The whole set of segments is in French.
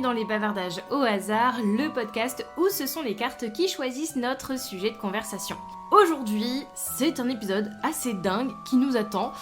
dans les bavardages au hasard, le podcast où ce sont les cartes qui choisissent notre sujet de conversation. Aujourd'hui, c'est un épisode assez dingue qui nous attend.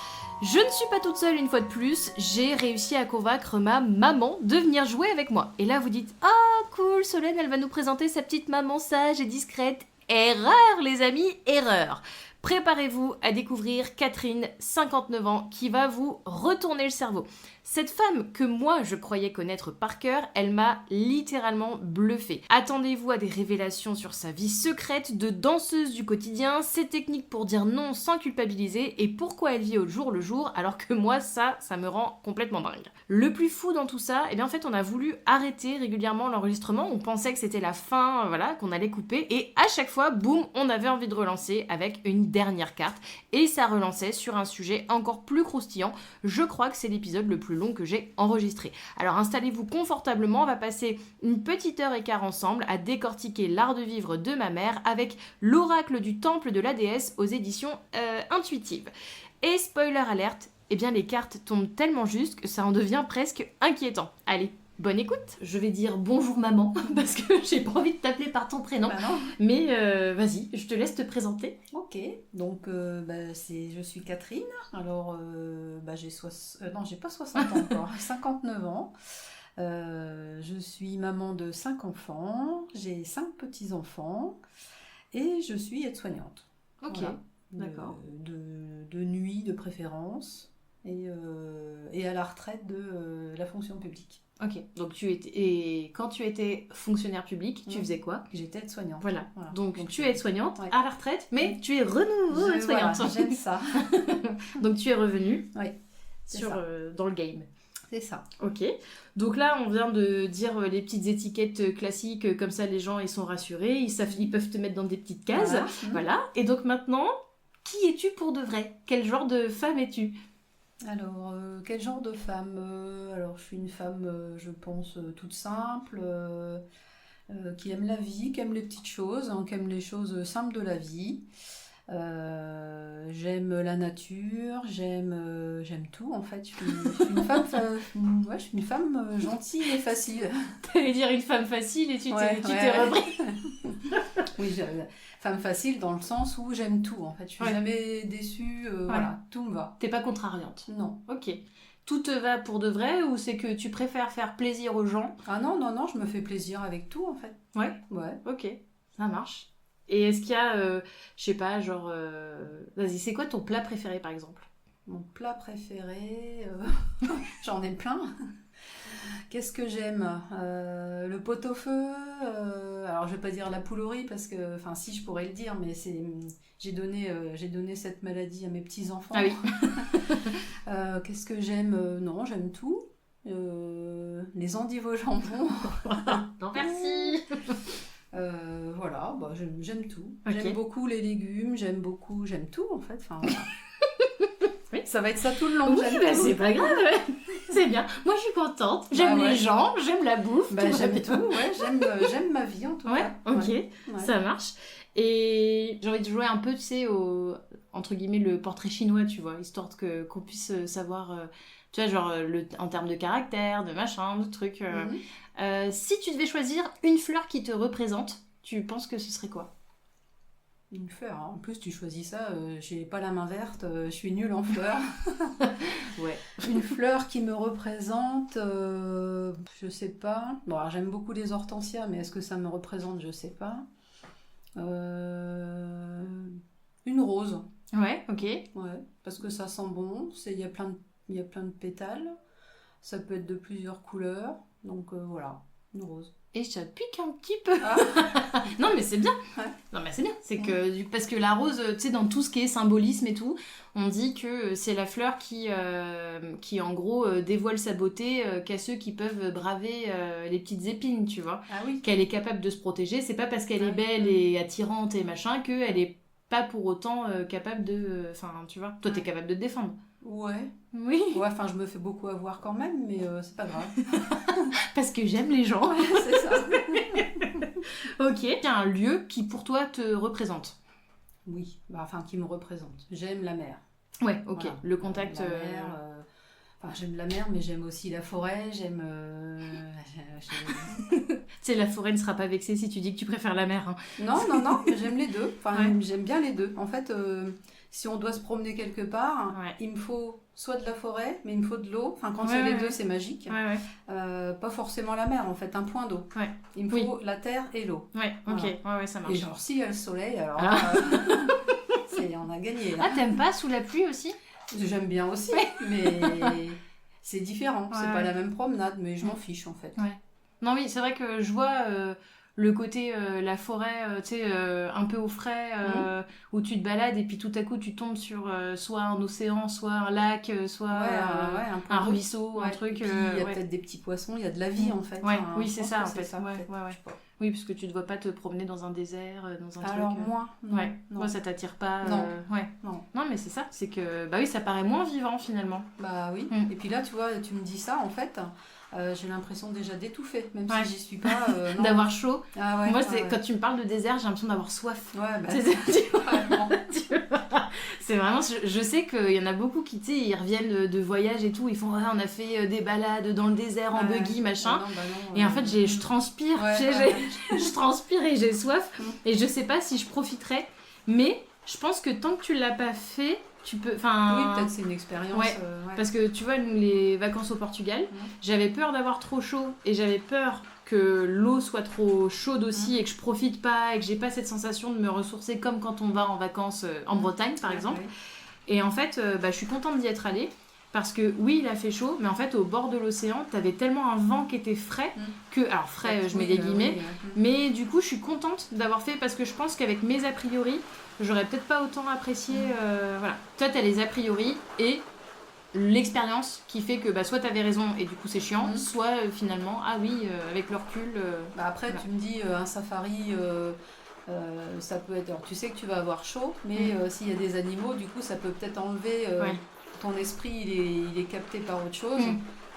Je ne suis pas toute seule une fois de plus, j'ai réussi à convaincre ma maman de venir jouer avec moi. Et là vous dites « Ah cool, Solène elle va nous présenter sa petite maman sage et discrète ». Erreur les amis, erreur. Préparez-vous à découvrir Catherine, 59 ans, qui va vous retourner le cerveau. Cette femme que moi je croyais connaître par cœur, elle m'a littéralement bluffée. Attendez-vous à des révélations sur sa vie secrète de danseuse du quotidien, ses techniques pour dire non sans culpabiliser et pourquoi elle vit au jour le jour alors que moi ça me rend complètement dingue. Le plus fou dans tout ça, en fait on a voulu arrêter régulièrement l'enregistrement, on pensait que c'était la fin, qu'on allait couper et à chaque fois, boum, on avait envie de relancer avec une dernière carte et ça relançait sur un sujet encore plus croustillant. Je crois que c'est l'épisode le plus long que j'ai enregistré. Alors installez-vous confortablement, on va passer une petite heure et quart ensemble à décortiquer l'art de vivre de ma mère avec l'oracle du temple de la déesse aux éditions intuitives. Et spoiler alerte, les cartes tombent tellement juste que ça en devient presque inquiétant. Allez, bonne écoute. Je vais dire bonjour maman parce que j'ai pas envie de t'appeler par ton prénom. Bah non. Mais vas-y, je te laisse te présenter. Ok, donc je suis Catherine. Alors j'ai pas 60 ans encore, 59 ans. Je suis maman de 5 enfants, j'ai 5 petits-enfants et je suis aide-soignante. Ok, voilà. D'accord. De nuit de préférence et à la retraite de la fonction publique. Ok, donc quand tu étais fonctionnaire public, tu faisais quoi ? J'étais aide-soignante. Voilà. Donc tu es aide-soignante ouais. à la retraite, mais tu es renouveau aide-soignante. Voilà, j'aime ça. Donc tu es revenue Oui, dans le game. C'est ça. Ok, donc là on vient de dire les petites étiquettes classiques, comme ça les gens ils sont rassurés, ils peuvent te mettre dans des petites cases. Voilà. Et donc maintenant, qui es-tu pour de vrai ? Quel genre de femme es-tu ? Alors, quel genre de femme ? Alors, je suis une femme, je pense, toute simple, qui aime la vie, qui aime les petites choses, qui aime les choses simples de la vie. J'aime la nature, j'aime tout en fait. Je suis une femme, je suis une femme gentille et facile. T'allais dire une femme facile et tu t'es repris. Oui, femme facile dans le sens où j'aime tout en fait. Je suis jamais déçue, voilà, tout me va. T'es pas contrariante. Non. Ok. Tout te va pour de vrai ou c'est que tu préfères faire plaisir aux gens ? Ah non, je me fais plaisir avec tout en fait. Ouais. Ok, ça marche. Et est-ce qu'il y a, je sais pas, genre... Vas-y, c'est quoi ton plat préféré par exemple ? Mon plat préféré, j'en ai plein. Qu'est-ce que j'aime ? Le pot-au-feu. Alors je vais pas dire la poule au riz parce que, enfin si je pourrais le dire, mais j'ai donné cette maladie à mes petits enfants. Ah oui. Qu'est-ce que j'aime ? Non, j'aime tout. Les endives au jambon. Non merci. Voilà, j'aime tout. Okay. J'aime beaucoup les légumes, j'aime tout en fait. Enfin, voilà. Oui, ça va être ça tout le long. Oui, c'est pas grave, c'est bien. Moi je suis contente, j'aime les gens, j'aime la bouffe. J'aime tout, j'aime ma vie en tout cas. Ok, ça marche. Et j'ai envie de jouer un peu, tu sais, entre guillemets, le portrait chinois, tu vois, histoire qu'on puisse savoir, tu vois, genre en termes de caractère, de machin, de trucs. Si tu devais choisir une fleur qui te représente, tu penses que ce serait quoi ? Une fleur, hein. En plus tu choisis ça, j'ai pas la main verte, je suis nulle en fleurs. Ouais. Une fleur qui me représente, je sais pas. Bon, alors, j'aime beaucoup les hortensias, mais est-ce que ça me représente ? Je sais pas. Une rose. Ouais, ok. Ouais, parce que ça sent bon, il y a plein de pétales, ça peut être de plusieurs couleurs, donc voilà, une rose. Et ça pique un petit peu. Ah. Non mais c'est bien. Ouais. Non mais c'est bien. C'est que parce que la rose, tu sais, dans tout ce qui est symbolisme et tout, on dit que c'est la fleur qui en gros dévoile sa beauté qu'à ceux qui peuvent braver les petites épines, tu vois. Ah oui. Qu'elle est capable de se protéger. C'est pas parce qu'elle est belle et attirante et machin qu'elle est pas pour autant capable de. Enfin, tu vois. Toi, t'es capable de te défendre. Ouais. Oui. Ouais, enfin, je me fais beaucoup avoir quand même, mais c'est pas grave. Parce que j'aime les gens. Ouais, c'est ça. Ok. Il y a un lieu qui pour toi te représente. Oui, qui me représente. J'aime la mer. Ouais, ok. Voilà. Le contact. La mer, j'aime la mer, mais j'aime aussi la forêt, Tu sais, la forêt ne sera pas vexée si tu dis que tu préfères la mer. Hein. Non, j'aime les deux. Enfin, Ouais. j'aime bien les deux. En fait, si on doit se promener quelque part, Ouais. il me faut soit de la forêt, mais il me faut de l'eau. Enfin, quand Ouais, c'est les ouais, deux, ouais. c'est magique. Ouais. Pas forcément la mer, en fait, un point d'eau. Ouais. Il me faut la terre et l'eau. Ouais, ok. Voilà. Ouais, ça Et marche. genre, s'il y a le soleil, alors Ah. on a gagné. Là. Ah, t'aimes pas sous la pluie aussi? J'aime bien aussi, mais c'est différent. C'est Ouais. pas la même promenade, mais je m'en fiche, en fait. Ouais. Non, oui, c'est vrai que je vois le côté, la forêt, tu sais, un peu au frais, où tu te balades et puis tout à coup tu tombes sur soit un océan, soit un lac, soit un point un d'eau. ruisseau, un Ouais. truc. Et puis, il y a ouais. peut-être des petits poissons, il y a de la vie, en fait. Ouais, Enfin, oui, je c'est pense ça, que en c'est fait. ça, Ouais, peut-être. ouais, ouais. Je sais pas. Oui, parce que tu ne dois pas te promener dans un désert, dans un Alors, truc. moins. Non, Ouais, non. moi ça t'attire pas. Non. Ouais. Non. Non, mais c'est ça, c'est que, bah oui, ça paraît moins vivant finalement. Bah oui. Mm. Et puis là, tu vois, tu me dis ça, en fait, j'ai l'impression déjà d'étouffer, même Ouais. si j'y suis pas. Non. D'avoir chaud. Ah ouais, Moi, ouais, c'est ouais. quand tu me parles de désert, j'ai l'impression d'avoir soif. Ouais, bah, Tu vois, vraiment. tu vois. C'est vraiment, je sais qu'il y en a beaucoup qui, tu sais, ils reviennent de voyage et tout, ils font, ouais, on a fait des balades dans le désert en Ouais. buggy, machin. Ah non, bah non, Et en fait, je transpire, Ouais, tu sais, ouais. je transpire et j'ai soif. Mm. Et je sais pas si je profiterai, mais je pense que tant que tu l'as pas fait, tu peux. Oui, Enfin, peut-être c'est une expérience. Ouais. Ouais. parce que tu vois, nous, les vacances au Portugal, j'avais peur d'avoir trop chaud et j'avais peur que l'eau soit trop chaude aussi et que je profite pas et que j'ai pas cette sensation de me ressourcer comme quand on va en vacances en Bretagne par Ouais, exemple. ouais. Et en fait, bah, je suis contente d'y être allée parce que oui, il a fait chaud, mais en fait, au bord de l'océan, t'avais tellement un vent qui était frais que. Alors, frais, je mets des guillemets, mais du coup, je suis contente d'avoir fait parce que je pense qu'avec mes a priori, j'aurais peut-être pas autant apprécié. Voilà. Toi, t'as les a priori et l'expérience qui fait que bah, soit t'avais raison et du coup c'est chiant, soit finalement, ah oui, avec le recul. Bah après, voilà. tu me dis un safari, ça peut être. Alors, tu sais que tu vas avoir chaud, mais s'il y a des animaux, du coup, ça peut peut-être enlever Ouais. ton esprit, il est capté par autre chose.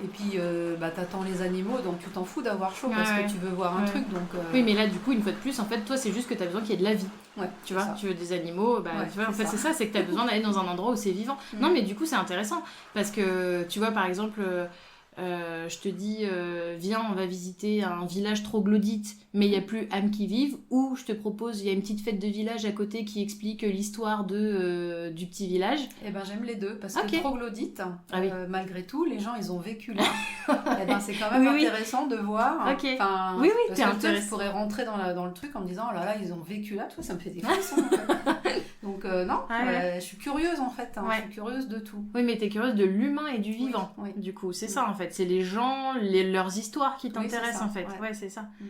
Et puis, bah, t'attends les animaux, donc tu t'en fous d'avoir chaud parce Ouais. que tu veux voir un Ouais. truc. Donc, Oui, mais là, du coup, une fois de plus, en fait, toi, c'est juste que t'as besoin qu'il y ait de la vie. ouais, Tu vois, ça. tu veux des animaux, bah, Ouais, tu vois, en c'est fait, ça. c'est ça, c'est que t'as besoin d'aller dans un endroit où c'est vivant. Non, mais du coup, c'est intéressant parce que tu vois, par exemple, je te dis, viens, on va visiter un village troglodyte, mais il n'y a plus âmes qui vivent, ou je te propose, il y a une petite fête de village à côté qui explique l'histoire du petit village. Eh ben, j'aime les deux parce Ok. que troglodyte, Ah oui. malgré tout, les gens ils ont vécu là. Eh ben, c'est quand même Oui, oui. intéressant de voir. Ok. Enfin, Oui, oui, parce t'es que peut-être intéressé. je pourrais rentrer dans le truc en me disant oh là là, ils ont vécu là, tout ça me fait des frissons. En fait. Donc, non, Ah ouais. je suis curieuse en fait. Ouais. Je suis curieuse de tout. Oui, mais t'es curieuse de l'humain et du vivant. Oui, oui. Du coup, c'est Mm. ça en fait. C'est les gens, leurs histoires qui Oui, t'intéressent c'est ça, en fait. ouais. Ouais, c'est ça. Mm.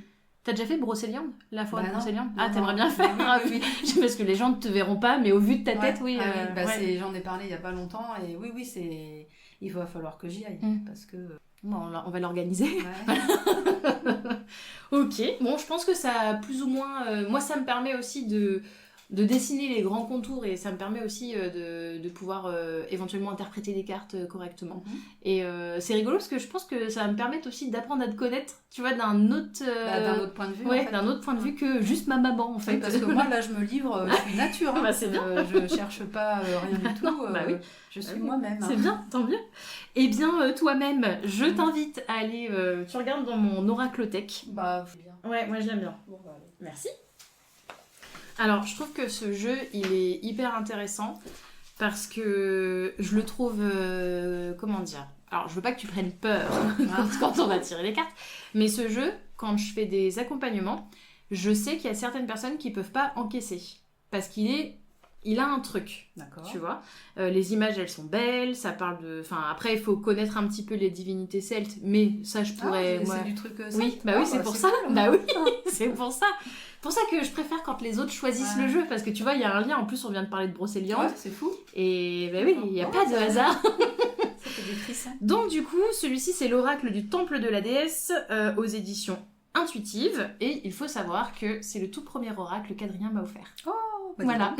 T'as déjà fait Brocéliande, la forêt Bah de non, Brocéliande? non, Ah, t'aimerais non. bien faire? Oui, Ah oui, Parce que les gens ne te verront pas, mais au vu de ta tête, oui. Ah oui, bah, ouais. j'en ai parlé il y a pas longtemps et oui, c'est. Il va falloir que j'y aille Mm. parce que. Bon, on va l'organiser. Ouais. Ok, bon, je pense que ça a plus ou moins. Moi, ça me permet aussi de dessiner les grands contours et ça me permet aussi de pouvoir éventuellement interpréter les cartes correctement. Mhm. Et c'est rigolo parce que je pense que ça va me permettre aussi d'apprendre à te connaître, tu vois, d'un autre. Bah, d'un autre point de vue. Ouais, en fait. d'un autre point de vue que juste ma maman en fait. Oui, parce que moi là je me livre, je suis nature. Hein. Bah, c'est bien. Je cherche pas rien du tout. Bah oui. Je suis Ah oui. moi-même. C'est hein. bien, tant mieux. Eh bien, toi-même, je t'invite à aller. Tu regardes dans mon oraclothèque. Bah, c'est bien. Ouais, moi je l'aime bien. Bon, bah, allez. Merci. Alors, je trouve que ce jeu, il est hyper intéressant parce que je le trouve, comment dire. Alors, je veux pas que tu prennes peur quand on va tirer les cartes, mais ce jeu, quand je fais des accompagnements, je sais qu'il y a certaines personnes qui peuvent pas encaisser parce il a un truc. D'accord. Tu vois, les images elles sont belles, ça parle de. Enfin, après il faut connaître un petit peu les divinités celtes, mais ça je pourrais. Ah, moi... c'est du truc Oui, bah oui, c'est pour ça. Bah oui, c'est pour ça. Pour ça que je préfère quand les autres choisissent Ouais. le jeu, parce que tu vois, il y a un lien. En plus, on vient de parler de Brocéliande, Ouais, c'est fou. et bah oui, il n'y a pas de ça- hasard. Ça fait des frissons. Donc du coup, celui-ci c'est l'oracle du temple de la déesse aux éditions intuitives, et il faut savoir que c'est le tout premier oracle qu'Adrien m'a offert. Oh, bah, Voilà.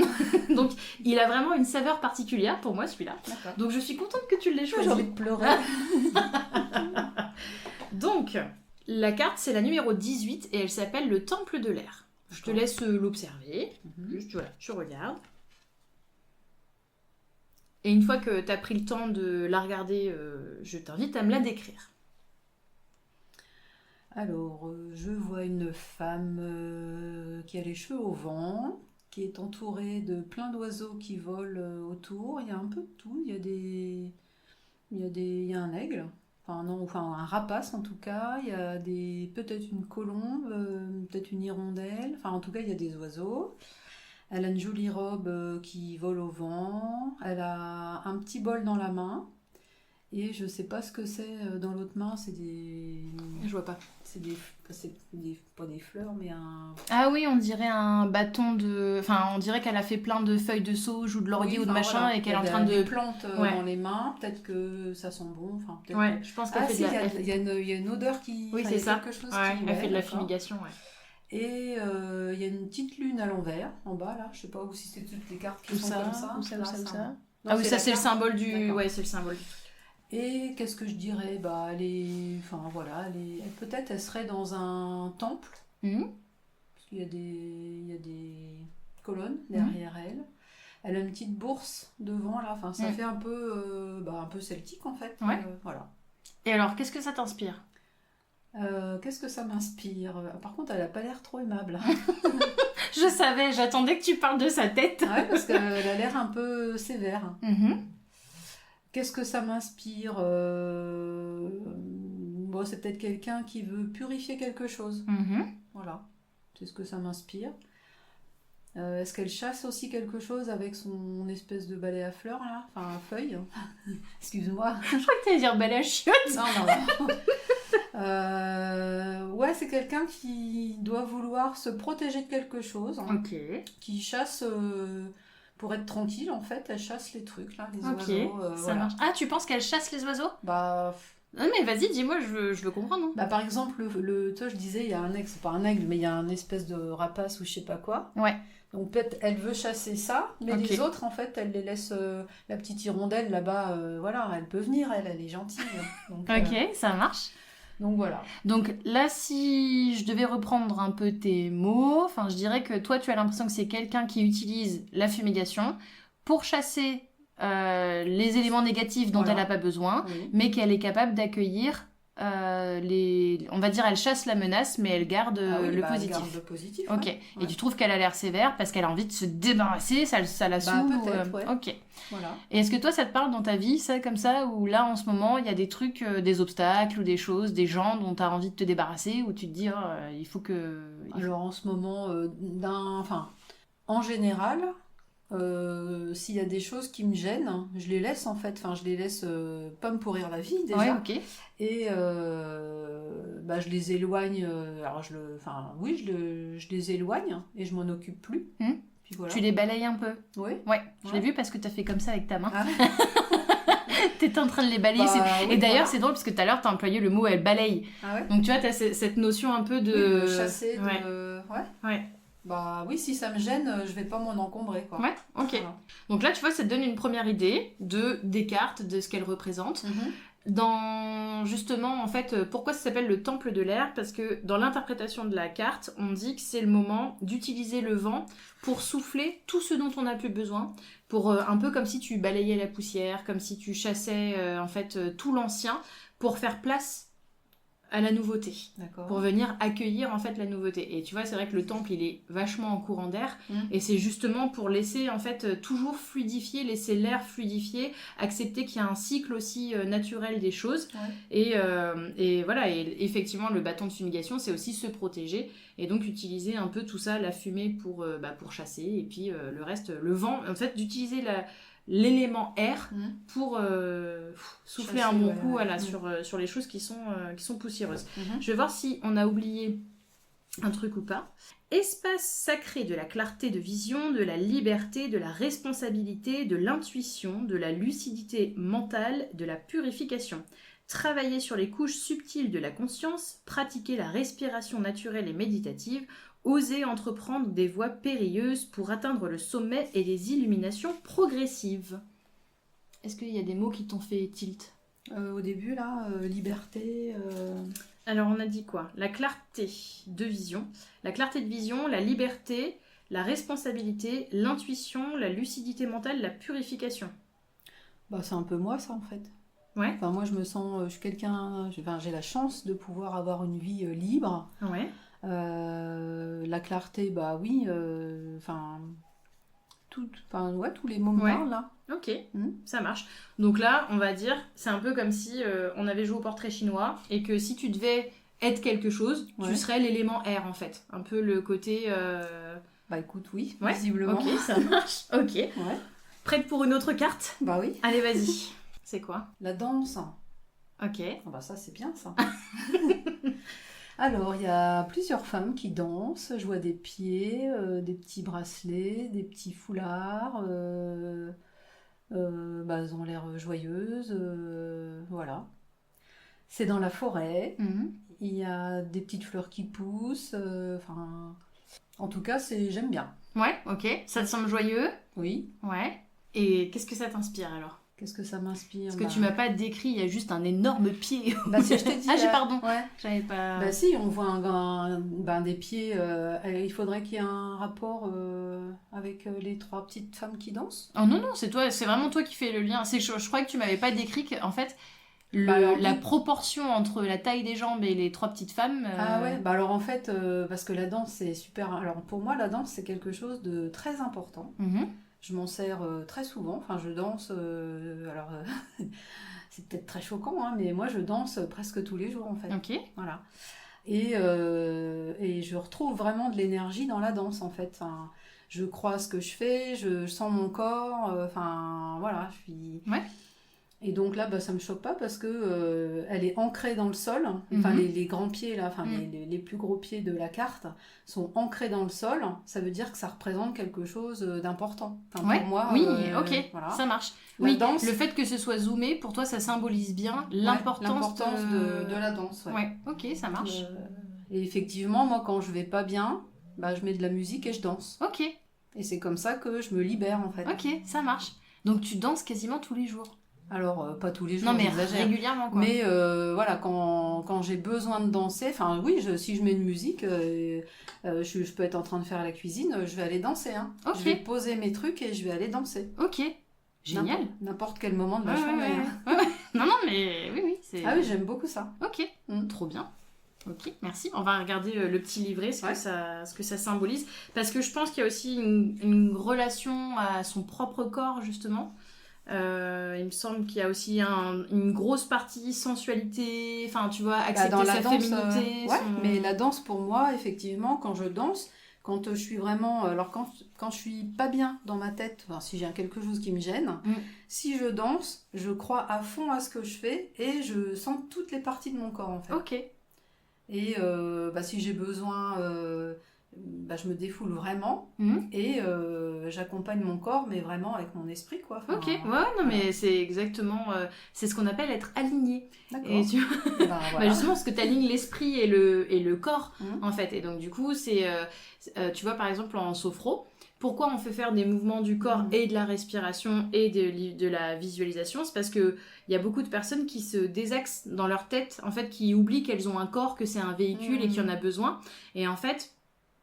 Donc il a vraiment une saveur particulière pour moi celui-là. D'accord. Donc je suis contente que tu l'aies choisi. J'ai envie de pleurer. Donc la carte c'est la numéro 18 et elle s'appelle le temple de l'air. Je te laisse l'observer. Mhm. Juste voilà, tu regardes. Et une fois que tu as pris le temps de la regarder, je t'invite à me la décrire. Alors, je vois une femme qui a les cheveux au vent, qui est entourée de plein d'oiseaux qui volent autour. Il y a un peu de tout. Il y a un aigle, enfin non, enfin un rapace en tout cas. Il y a peut-être une colombe, peut-être une hirondelle. Enfin, en tout cas, il y a des oiseaux. Elle a une jolie robe qui vole au vent. Elle a un petit bol dans la main. Et je sais pas ce que c'est dans l'autre main. Je vois pas. Pas des fleurs, mais un. Ah oui, on dirait un bâton de... Enfin, on dirait qu'elle a fait plein de feuilles de sauge ou de laurier Oui, ou de enfin, machin voilà. et qu'elle est en Il y a train de... des plantes Ouais. dans les mains. Peut-être que ça sent bon. Enfin, peut-être Ouais, je pense qu'elle Ah fait si, de la... il y a une odeur qui. Oui, enfin, c'est il y a ça. quelque chose Ouais, qui. elle fait de la d'accord. fumigation, ouais. Et il y a une petite lune à l'envers, en bas là. Je sais pas où si c'est toutes les cartes qui Où sont ça, comme ça. où ça, où Là, ça, où ça Non, Ah oui, ça la c'est le carte. symbole du... D'accord. Ouais, c'est le symbole du truc. Et qu'est-ce que je dirais? Bah, enfin voilà, peut-être elle serait dans un temple. Mhm. Parce qu'il y a des colonnes derrière elle. Elle a une petite bourse devant là. Enfin, ça fait un peu celtique en fait. Ouais. Voilà. Et alors, qu'est-ce que ça t'inspire? Qu'est-ce que ça m'inspire? Par contre, elle a pas l'air trop aimable. Je savais, j'attendais que tu parles de sa tête. Ouais, parce qu'elle a l'air un peu sévère. Mhm. Qu'est-ce que ça m'inspire? Bon, c'est peut-être quelqu'un qui veut purifier quelque chose. Mhm. Voilà, c'est ce que ça m'inspire. Est-ce qu'elle chasse aussi quelque chose avec son espèce de balai à fleurs là? Enfin, à feuilles. Excuse-moi. Je crois que t'allais dire balai à chiottes. Non. Ouais, c'est quelqu'un qui doit vouloir se protéger de quelque chose, hein, Ok. qui chasse pour être tranquille en fait. Elle chasse les trucs là, les Ok, oiseaux. ça Voilà. marche. Ah, tu penses qu'elle chasse les oiseaux? Bah, Non mais vas-y, dis-moi, je veux comprendre. bah, par exemple, toi je disais, il y a un aigle, c'est pas un aigle, mais il y a un espèce de rapace ou je sais pas quoi. Ouais. Donc peut-être elle veut chasser ça, mais Ok. les autres en fait, elle les laisse. La petite hirondelle là-bas, voilà, elle peut venir, elle est gentille. Donc, Ok, ça marche. donc voilà. Donc là, si je devais reprendre un peu tes mots, enfin, je dirais que toi, tu as l'impression que c'est quelqu'un qui utilise la fumigation pour chasser les éléments négatifs dont Voilà. elle n'a pas besoin, Oui. mais qu'elle est capable d'accueillir on va dire, elle chasse la menace, mais elle garde Ah oui, le bah, elle positif. garde le positif. Ok. Ouais. Et tu trouves qu'elle a l'air sévère parce qu'elle a envie de se débarrasser, ça la saoule ou, peut-être, ouais. Ok. Voilà. Et est-ce que toi, ça te parle dans ta vie, ça, comme ça, où là, en ce moment, il y a des trucs, des obstacles ou des choses, des gens dont tu as envie de te débarrasser, où tu te dis, il faut que... Alors en ce moment, en général, s'il y a des choses qui me gênent, je les laisse en fait. Enfin, je les laisse pas me pourrir la vie déjà. Ouais, ok. Et je les éloigne. Alors je les éloigne et je m'en occupe plus. Puis voilà. Tu les balayes un peu. Oui. Ouais, je l'ai Ouais. vu parce que tu as fait comme ça avec ta main. Ah. T'étais en train de les balayer. Bah, Et oui, d'ailleurs, voilà. c'est drôle parce que tout à l'heure, tu as employé le mot elle balaye. Ah ouais. Donc tu vois, tu as cette notion un peu de... Oui, de chasser. Ouais. Ouais. Ouais. Bah oui, si ça me gêne, je vais pas m'en encombrer quoi. Ouais, ok. Voilà. Donc là, tu vois, ça te donne une première idée des cartes, de ce qu'elles représentent. Dans, justement, en fait, pourquoi ça s'appelle le temple de l'air? Parce que dans l'interprétation de la carte, on dit que c'est le moment d'utiliser le vent pour souffler tout ce dont on n'a plus besoin, pour un peu comme si tu balayais la poussière, comme si tu chassais en fait tout l'ancien, pour faire place à la nouveauté, D'accord. pour venir accueillir en fait la nouveauté. Et tu vois, c'est vrai que le temple, il est vachement en courant d'air, et c'est justement pour laisser en fait toujours fluidifier, laisser l'air fluidifier, accepter qu'il y a un cycle aussi naturel des choses. Ouais. Et voilà, et effectivement, le bâton de fumigation, c'est aussi se protéger, et donc utiliser un peu tout ça, la fumée pour chasser, et puis le reste, le vent, en fait, d'utiliser l'élément air pour souffler Chasser, un bon ouais, coup ouais. voilà, sur les choses qui sont poussiéreuses. Mhm. Je vais voir si on a oublié un truc ou pas. Espace sacré de la clarté de vision, de la liberté, de la responsabilité, de l'intuition, de la lucidité mentale, de la purification. Travailler sur les couches subtiles de la conscience, pratiquer la respiration naturelle et méditative, oser entreprendre des voies périlleuses pour atteindre le sommet et les illuminations progressives. Est-ce qu'il y a des mots qui t'ont fait tilt? Au début là, liberté. Alors on a dit quoi? La clarté de vision. La clarté de vision, la liberté, la responsabilité, l'intuition, la lucidité mentale, la purification. Bah, c'est un peu moi, ça, en fait. Ouais. Enfin, moi, je me sens, je suis quelqu'un, j'ai la chance de pouvoir avoir une vie libre. Ouais. La clarté, bah oui, enfin, ouais, tous les mots me Ouais. parlent, là. Ok, Mm. ça marche. Donc là, on va dire, c'est un peu comme si on avait joué au portrait chinois et que si tu devais être quelque chose, Ouais. tu serais l'élément R en fait. Un peu le côté. Bah écoute, oui, Ouais, visiblement. ok, ça marche. Ok. Ouais, Prête pour une autre carte? bah oui. Allez, vas-y. C'est quoi? La danse. Ok. Ah bah ça, c'est bien, ça. Alors, il y a plusieurs femmes qui dansent. Je vois des pieds, des petits bracelets, des petits foulards. Bah, elles ont l'air joyeuses. Voilà. C'est dans la forêt. Mhm. Il y a des petites fleurs qui poussent. Enfin, en tout cas, j'aime bien. Ouais, ok. Ça te semble joyeux? Oui. Ouais. Et qu'est-ce que ça t'inspire alors? Qu'est-ce que ça m'inspire? Parce que tu m'as pas décrit, il y a juste un énorme pied. Bah, si je t'ai dit. Ah, pardon. Ouais. J'avais pas. Bah si, on voit des pieds. Il faudrait qu'il y ait un rapport avec les trois petites femmes qui dansent. Oh non, non, c'est toi, c'est vraiment toi qui fais le lien. Je crois que tu m'avais pas décrit qu'en fait, Bah alors, la oui. proportion entre la taille des jambes et les trois petites femmes. Ah ouais, bah alors en fait, parce que la danse c'est super. Alors pour moi, la danse c'est quelque chose de très important. Mhm. Je m'en sers très souvent. Enfin, je danse. Alors, c'est peut-être très choquant, hein, mais moi je danse presque tous les jours en fait. Ok. Voilà. Et je retrouve vraiment de l'énergie dans la danse en fait. Enfin, je crois à ce que je fais, je sens mon corps. Enfin, voilà, je suis. Ouais. Et donc là, bah, ça me choque pas parce que elle est ancrée dans le sol. Enfin, Mhm. les grands pieds là, enfin Mhm. les plus gros pieds de la carte sont ancrés dans le sol. Ça veut dire que ça représente quelque chose d'important. Enfin, Ouais. pour moi, Oui, ok, voilà. ça marche. La Oui, danse, le fait que ce soit zoomé, pour toi, ça symbolise bien ouais, l'importance de la danse. Ouais. Ouais, ok, ça marche. Et effectivement, moi, quand je vais pas bien, bah, je mets de la musique et je danse. Ok, Et c'est comme ça que je me libère en fait. ok, ça marche. Donc tu danses quasiment tous les jours. Alors, pas tous les jours, Non, mais j'exagère. régulièrement, quoi. Mais voilà, quand j'ai besoin de danser, enfin oui, si je mets une musique, je peux être en train de faire la cuisine, je vais aller danser. Hein. Ok. Je vais poser mes trucs et je vais aller danser. Ok, génial. N'importe quel moment de la Ouais, journée. ouais, Hein. ouais. Ouais. Non, non, mais oui, c'est... Ah oui, j'aime beaucoup ça. Ok, Mm. trop bien. Ok, merci. On va regarder le petit livret, Ouais. ce que ça symbolise. Parce que je pense qu'il y a aussi une relation à son propre corps, justement. Il me semble qu'il y a aussi une grosse partie sensualité, enfin, tu vois, accepter Dans la sa danse, féminité. ouais, mais la danse pour moi, effectivement, quand je danse, quand je suis vraiment, alors quand je suis pas bien dans ma tête, enfin, si j'ai quelque chose qui me gêne, Mm. si je danse, je crois à fond à ce que je fais et je sens toutes les parties de mon corps en fait. Ok, Et si j'ai besoin, je me défoule vraiment Mhm. et j'accompagne mon corps, mais vraiment avec mon esprit quoi. Enfin, ok, ouais, non, mais c'est exactement, c'est ce qu'on appelle être aligné. D'accord. Et tu Ben, Bah voilà. justement, parce que tu alignes l'esprit et le corps, Mhm. en fait. Et donc, du coup, tu vois, par exemple, en sophro, pourquoi on fait faire des mouvements du corps Mhm. et de la respiration et de la visualisation? C'est parce qu'il y a beaucoup de personnes qui se désaxent dans leur tête, en fait, qui oublient qu'elles ont un corps, que c'est un véhicule et qu'il y en a besoin. Et en fait,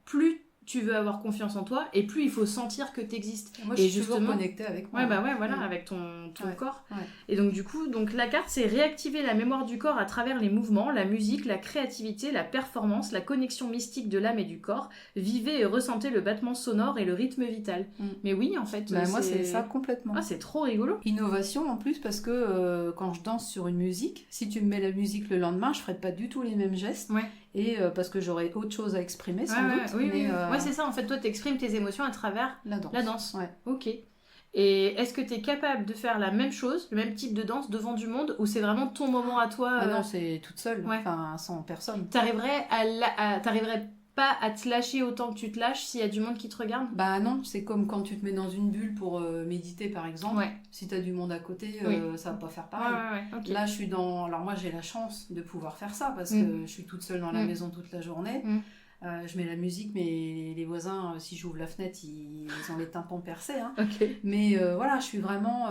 plus tu veux avoir confiance en toi et plus il faut sentir que tu existes. Moi, je Et suis toujours justement- connectée avec moi. Ouais, bah ouais, voilà, Mhm. avec ton Ouais, corps. ouais. Et donc, du coup, la carte, c'est réactiver la mémoire du corps à travers les mouvements, la musique, la créativité, la performance, la connexion mystique de l'âme et du corps. Vivez et ressentez le battement sonore et le rythme vital. Mm. Mais oui, en fait, Bah, moi, c'est ça complètement. Ah, c'est trop rigolo. Innovation en plus parce que quand je danse sur une musique, si tu me mets la musique le lendemain, je ferai pas du tout les mêmes gestes. Ouais. Et parce que j'aurai autre chose à exprimer sans Ouais, doute. oui, mais, oui. Ouais, c'est ça, en fait, toi, t'exprimes tes émotions à travers la danse. la danse. Ouais. Ok. Et est-ce que t'es capable de faire la même chose, le même type de danse devant du monde, ou c'est vraiment ton moment à toi Ah non, c'est toute seule, Ouais. enfin sans personne. T'arriverais pas à te lâcher autant que tu te lâches s'il y a du monde qui te regarde? Bah non, c'est comme quand tu te mets dans une bulle pour méditer par exemple. Ouais. Si t'as du monde à côté, Oui. ça va pas faire Ouais, pareil. ouais, ok. Là, je suis dans. Alors, moi, j'ai la chance de pouvoir faire ça parce Mm. que je suis toute seule dans la Mm. maison toute la journée. Mm. Je mets la musique, mais les voisins, si j'ouvre la fenêtre, ils ont les tympans percés. Hein. Ok. Mais voilà, je suis vraiment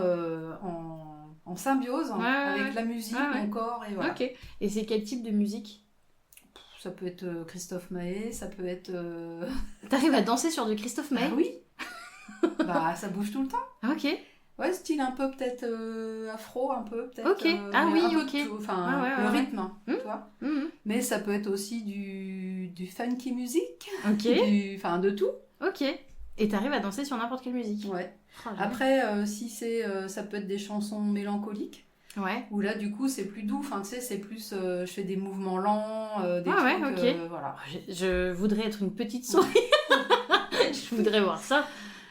en symbiose Ouais, avec ouais. la musique, Ouais, ouais. mon corps. Et voilà. Ok. Et c'est quel type de musique? Ça peut être Christophe Maé, ça peut être. T'arrives à danser sur du Christophe Maé? Ah oui Bah, ça bouge tout le temps. Ah, ok. Ouais, style un peu peut-être afro, un peu peut-être. Ok. Ah mais oui, un peu ok. de tout, enfin, Ouais, le ouais. rythme, hein, tu vois. Mais ça peut être aussi du funky music, Ok. enfin de tout. Ok. Et t'arrives à danser sur n'importe quelle musique. Ouais. Oh, génial. Après, si c'est, ça peut être des chansons mélancoliques, Ouais. où là, du coup, c'est plus doux. Enfin, tu sais, c'est plus, je fais des mouvements lents, des Ah ouais, trucs, ok. voilà. Je voudrais être une petite souris. Je voudrais voir ça.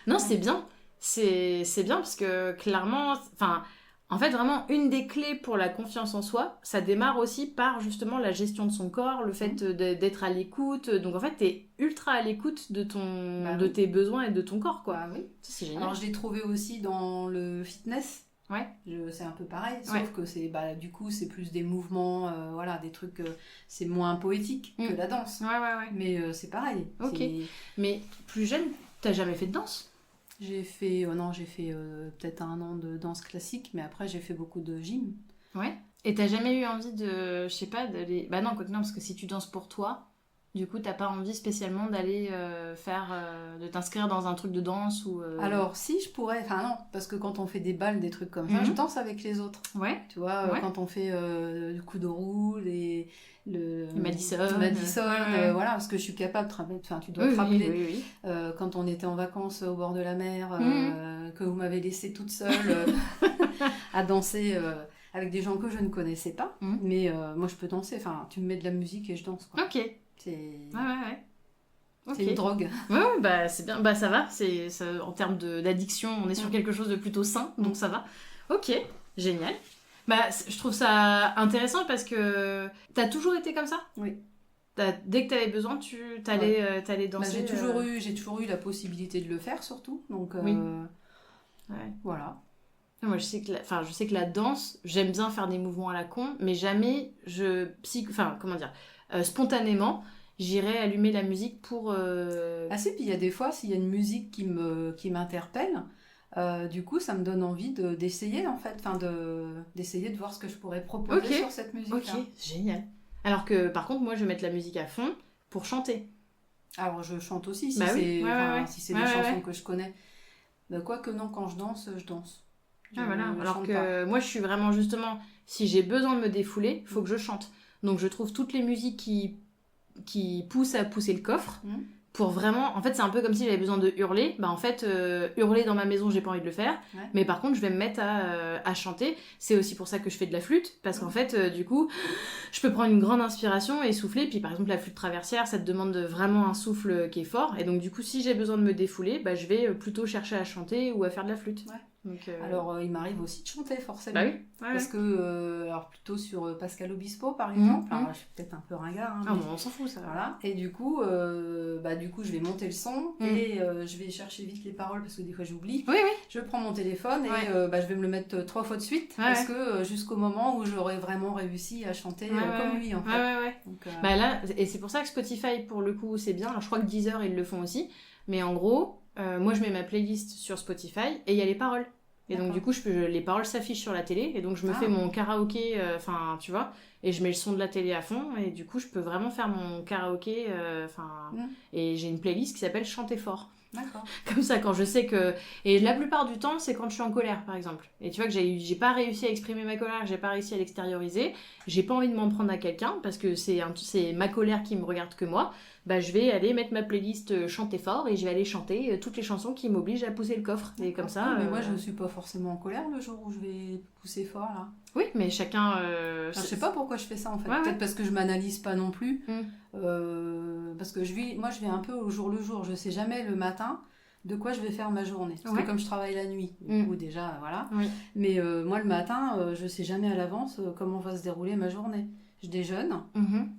Non, c'est bien. C'est bien parce que clairement, enfin, en fait, vraiment, une des clés pour la confiance en soi, ça démarre aussi par justement la gestion de son corps, le fait d'être à l'écoute. Donc en fait, t'es ultra à l'écoute de de tes besoins et de ton corps, quoi. Bah oui. Ça, c'est génial. Alors, je l'ai trouvé aussi dans le fitness. Ouais. C'est un peu pareil, sauf Ouais. que c'est, bah, du coup, c'est plus des mouvements, voilà, des trucs, c'est moins poétique que la danse. Ouais. Mais c'est pareil. Ok. C'est- Mais plus jeune, t'as jamais fait de danse? J'ai fait, non, j'ai fait peut-être 1 an de danse classique, mais après j'ai fait beaucoup de gym. Ouais. Et t'as jamais eu envie de, je sais pas, d'aller... Bah non, quoique non, parce que si tu danses pour toi, du coup, t'as pas envie spécialement d'aller de t'inscrire dans un truc de danse ou... Alors, si je pourrais, enfin non, parce que quand on fait des balles, des trucs comme ça, je danse avec les autres. Ouais. Tu vois, Ouais. quand on fait du coup de roue, le Madison. Madison, voilà, parce que je suis capable de rappeler, enfin tu dois te rappeler, Oui. quand on était en vacances au bord de la mer, que vous m'avez laissée toute seule à danser avec des gens que je ne connaissais pas, mais moi je peux danser, enfin tu me mets de la musique et je danse, quoi. Ok. C'est Ouais. c'est une drogue. Ouais, bah c'est bien, bah ça va, en termes d'addiction, on est sur quelque chose de plutôt sain, donc ça va. Ok, génial. Bah je trouve ça intéressant parce que t'as toujours été comme ça? Oui. Dès que t'avais besoin, t'allais danser. Bah, j'ai toujours eu la possibilité de le faire surtout, donc Oui. Ouais. voilà. Moi je sais que la danse, j'aime bien faire des mouvements à la con, mais jamais spontanément, j'irai allumer la musique pour... Ah si, puis il y a des fois, s'il y a une musique qui m'interpelle, du coup, ça me donne envie d'essayer, en fait, enfin, d'essayer de voir ce que je pourrais proposer sur cette musique-là. Ok, génial. Alors que, par contre, moi, je vais mettre la musique à fond pour chanter. Alors, je chante aussi, si Bah c'est oui. si c'est des chansons que je connais. Quoique non, quand je danse, je danse. Alors que moi, je suis vraiment, justement, si j'ai besoin de me défouler, il faut que je chante. Donc, je trouve toutes les musiques qui poussent à pousser le coffre. Pour vraiment, en fait, c'est un peu comme si j'avais besoin de hurler. Bah en fait, hurler dans ma maison, j'ai pas envie de le faire. Ouais. Mais par contre, je vais me mettre à chanter. C'est aussi pour ça que je fais de la flûte, parce qu'en fait, du coup, je peux prendre une grande inspiration et souffler. Puis par exemple, la flûte traversière, ça te demande vraiment un souffle qui est fort. Et donc du coup, si j'ai besoin de me défouler, bah je vais plutôt chercher à chanter ou à faire de la flûte. Ouais. Donc, Alors, il m'arrive aussi de chanter, forcément. Bah oui. Parce que, alors plutôt sur Pascal Obispo, par exemple. Alors, je suis peut-être un peu ringard. Hein, ah bon, on s'en fout, ça. Voilà. Et du coup, je vais monter le son et je vais chercher vite les paroles parce que des fois j'oublie. Oui. Je prends mon téléphone et je vais me le mettre 3 fois de suite parce que jusqu'au moment où j'aurai vraiment réussi à chanter comme lui, en fait. Ouais. Donc, bah là, et c'est pour ça que Spotify, pour le coup, c'est bien. Alors, je crois que Deezer, ils le font aussi. Mais en gros... moi je mets ma playlist sur Spotify et il y a les paroles et donc du coup les paroles s'affichent sur la télé et donc je me fais mon karaoké, tu vois, et je mets le son de la télé à fond et du coup je peux vraiment faire mon karaoké, et j'ai une playlist qui s'appelle Chanter fort. D'accord. Comme ça, quand je sais que... Et la plupart du temps, c'est quand je suis en colère, par exemple. Et tu vois que j'ai pas réussi à exprimer ma colère, j'ai pas réussi à l'extérioriser, j'ai pas envie de m'en prendre à quelqu'un, parce que c'est ma colère qui me regarde que moi, bah je vais aller mettre ma playlist Chanter fort, et je vais aller chanter toutes les chansons qui m'obligent à pousser le coffre. Et comme ça... Mais moi, je suis pas forcément en colère le jour où je vais pousser fort, là. Oui, mais chacun... je sais pas pourquoi je fais ça, en fait. Peut-être parce que je m'analyse pas non plus. Parce que moi, je vais un peu au jour le jour. Je sais jamais le matin de quoi je vais faire ma journée. Parce que comme je travaille la nuit, du coup, déjà, voilà. Oui. Mais moi, le matin, je sais jamais à l'avance comment va se dérouler ma journée. Je déjeune,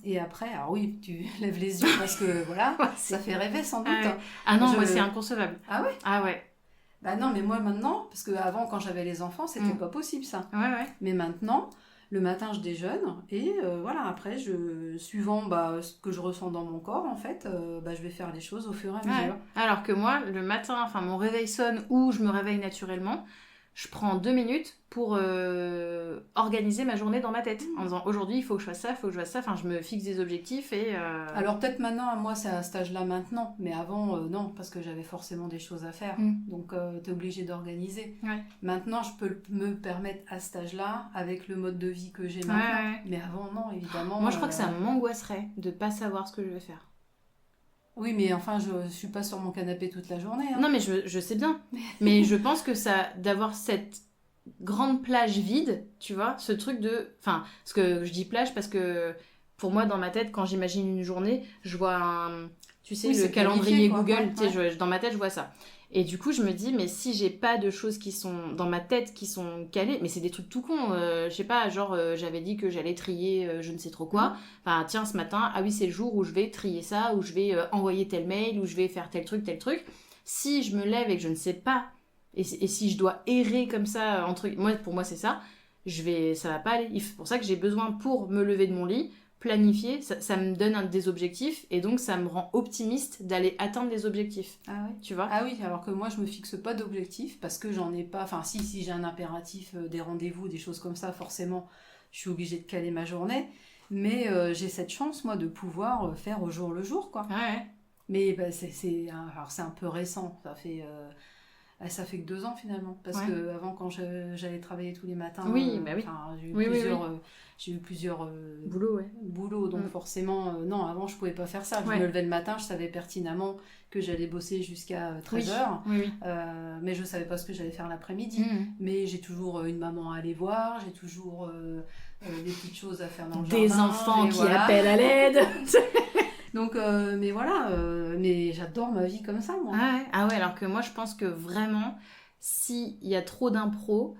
et après, alors oui, tu lèves les yeux parce que, voilà, ça fait rêver sans doute. Ah non, moi, c'est inconcevable. Ah ouais? Ah ouais. Bah non, mais moi, maintenant, parce qu'avant, quand j'avais les enfants, c'était pas possible, ça. Ouais. Mais maintenant... Le matin, je déjeune et voilà, après, suivant ce que je ressens dans mon corps, en fait, je vais faire les choses au fur et à mesure. Alors que moi, le matin, mon réveil sonne ou je me réveille naturellement. je prends 2 minutes pour organiser ma journée dans ma tête. En disant, aujourd'hui, il faut que je fasse ça, il faut que je fasse ça. Enfin, je me fixe des objectifs et... Alors peut-être maintenant, moi c'est à cet âge-là maintenant, mais avant non, parce que j'avais forcément des choses à faire. Donc t'es obligé d'organiser. Ouais. Maintenant, je peux me permettre à cet âge-là, avec le mode de vie que j'ai maintenant. Ouais. Mais avant, non, évidemment. Moi, je crois que ça m'angoisserait de pas savoir ce que je vais faire. Oui, mais enfin, je suis pas sur mon canapé toute la journée. Hein. Non, mais je sais bien. Mais je pense que ça, d'avoir cette grande plage vide, tu vois, ce truc de... Enfin, parce que je dis plage parce que pour moi, dans ma tête, quand j'imagine une journée, je vois un... Tu sais, Oui, le c'est calendrier planifié, quoi. Google, Ouais, tu sais, dans ma tête, je vois ça. Et du coup, je me dis, mais si j'ai pas de choses qui sont dans ma tête, qui sont calées, mais c'est des trucs tout cons, je sais pas, genre, j'avais dit que j'allais trier je ne sais trop quoi. Enfin, tiens, ce matin, ah oui, c'est le jour où je vais trier ça, où je vais envoyer tel mail, où je vais faire tel truc, tel truc. Si je me lève et que je ne sais pas, et si je dois errer comme ça, pour moi, c'est ça, ça va pas aller. C'est pour ça que j'ai besoin, pour me lever de mon lit, planifier, ça me donne des objectifs et donc ça me rend optimiste d'aller atteindre les objectifs. Ah oui. Tu vois ? Ah oui, alors que moi je me fixe pas d'objectif parce que j'en ai pas. Enfin, si j'ai un impératif, des rendez-vous, des choses comme ça, forcément, je suis obligée de caler ma journée. Mais j'ai cette chance, moi, de pouvoir faire au jour le jour, quoi. Ouais. Mais bah, alors c'est un peu récent, ça fait que 2 ans finalement. Parce que avant, quand j'allais travailler tous les matins, oui. j'ai eu plusieurs boulots, donc forcément, non, avant je pouvais pas faire ça. Je me levais le matin, je savais pertinemment que j'allais bosser jusqu'à 13h, mais je savais pas ce que j'allais faire l'après-midi. Mais j'ai toujours une maman à aller voir, j'ai toujours des petites choses à faire dans le jardin. Des enfants qui appellent à l'aide. Donc, mais voilà, mais j'adore ma vie comme ça, moi. Ah ouais, alors que moi, je pense que vraiment, s'il y a trop d'impro,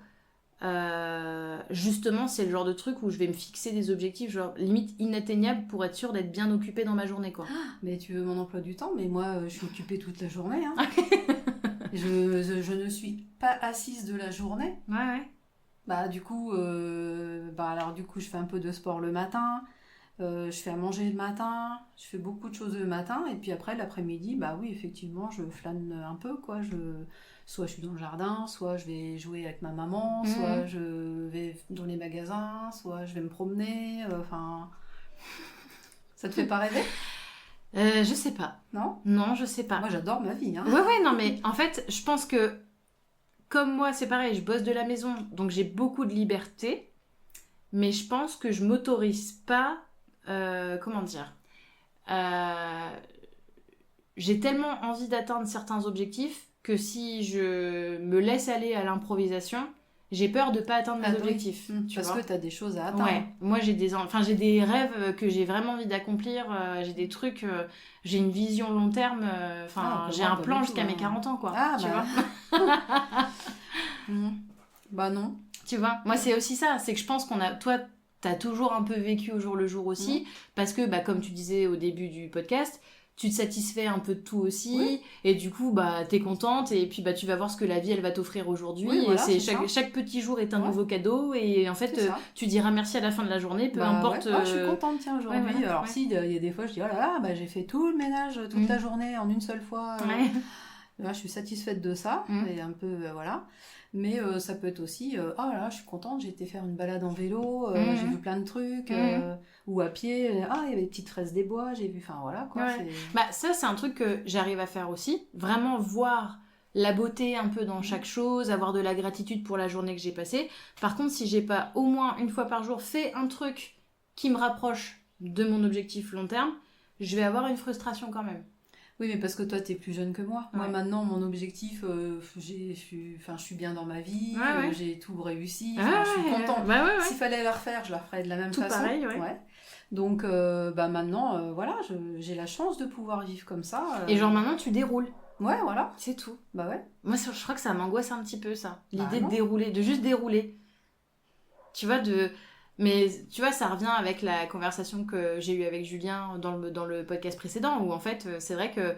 justement, c'est le genre de truc où je vais me fixer des objectifs, genre limite inatteignables pour être sûre d'être bien occupée dans ma journée, quoi. Mais tu veux mon emploi du temps, mais moi, je suis occupée toute la journée. Hein. je ne suis pas assise de la journée. Ouais. Bah, du coup, je fais un peu de sport le matin. Je fais à manger le matin, je fais beaucoup de choses le matin, et puis après l'après-midi, bah oui, effectivement, je flâne un peu, quoi. Soit je suis dans le jardin, soit je vais jouer avec ma maman, soit je vais dans les magasins, soit je vais me promener, enfin... Ça te fait pas rêver ? Je sais pas. Non ? Non, je sais pas. Moi, j'adore ma vie, hein. Ouais, non, mais en fait, je pense que, comme moi, c'est pareil, je bosse de la maison, donc j'ai beaucoup de liberté, mais je pense que je m'autorise pas... comment dire, j'ai tellement envie d'atteindre certains objectifs que si je me laisse aller à l'improvisation, j'ai peur de pas atteindre mes objectifs. Parce que t'as des choses à atteindre. Ouais, moi j'ai des rêves que j'ai vraiment envie d'accomplir, j'ai des trucs, j'ai une vision long terme, j'ai un plan jusqu'à mes 40 ans, quoi. Tu vois. Bah non. Tu vois, moi c'est aussi ça, c'est que je pense toi t'as toujours un peu vécu au jour le jour aussi, parce que, bah, comme tu disais au début du podcast, tu te satisfais un peu de tout aussi, et du coup, bah, t'es contente, et puis, bah, tu vas voir ce que la vie, elle va t'offrir aujourd'hui, et chaque petit jour est un nouveau cadeau, et en fait, tu diras merci à la fin de la journée, peu importe... je suis contente, tiens, aujourd'hui. Alors si, il y a des fois, je dis, oh là là, bah, j'ai fait tout le ménage toute la journée en une seule fois. Là, je suis satisfaite de ça, et un peu, voilà. Mais ça peut être aussi, oh là là, je suis contente, j'ai été faire une balade en vélo, j'ai vu plein de trucs, ou à pied, il y avait des petites fraises des bois, j'ai vu, enfin voilà quoi. Bah, ça, c'est un truc que j'arrive à faire aussi, vraiment voir la beauté un peu dans chaque chose, avoir de la gratitude pour la journée que j'ai passée. Par contre, si j'ai pas au moins une fois par jour fait un truc qui me rapproche de mon objectif long terme, je vais avoir une frustration quand même. Oui, mais parce que toi, t'es plus jeune que moi. Moi, maintenant, mon objectif, je suis bien dans ma vie, j'ai tout réussi, je suis contente. S'il fallait la refaire, je la referais de la même façon. Pareil, Donc, maintenant, voilà, j'ai la chance de pouvoir vivre comme ça. Et genre, maintenant, tu déroules. Ouais, voilà. C'est tout. Bah ouais. Moi, je crois que ça m'angoisse un petit peu, ça. L'idée de dérouler, de juste dérouler. Tu vois, Mais tu vois, ça revient avec la conversation que j'ai eue avec Julien dans le podcast précédent, où en fait, c'est vrai que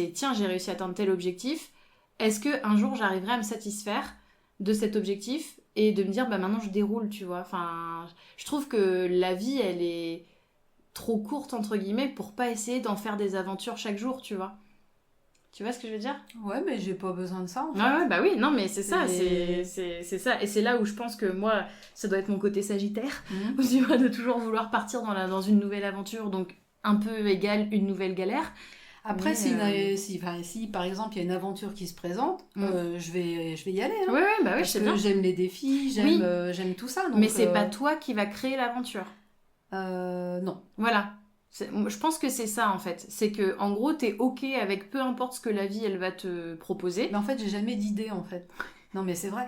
tiens, j'ai réussi à atteindre tel objectif. Est-ce qu'un jour, j'arriverai à me satisfaire de cet objectif et de me dire, maintenant, je déroule, tu vois. Enfin, je trouve que la vie, elle est trop courte, entre guillemets, pour pas essayer d'en faire des aventures chaque jour, tu vois. Tu vois ce que je veux dire? Ouais, mais j'ai pas besoin de ça, en fait. Ouais, bah oui, non, mais c'est ça, Et- c'est ça. Et c'est là où je pense que moi, ça doit être mon côté sagittaire, Mhm. où tu vois, de toujours vouloir partir dans une nouvelle aventure, donc un peu égale une nouvelle galère. Après, Mais, si par exemple il y a une aventure qui se présente, je vais y aller. Hein, Ouais, bah oui, je parce sais que bien. j'aime les défis, Oui. j'aime tout ça. Donc, Mais c'est pas toi qui va créer l'aventure. non. Voilà. Je pense que c'est ça en fait. C'est que en gros, t'es ok avec peu importe ce que la vie elle va te proposer. Mais en fait, j'ai jamais d'idée en fait. Non, mais c'est vrai.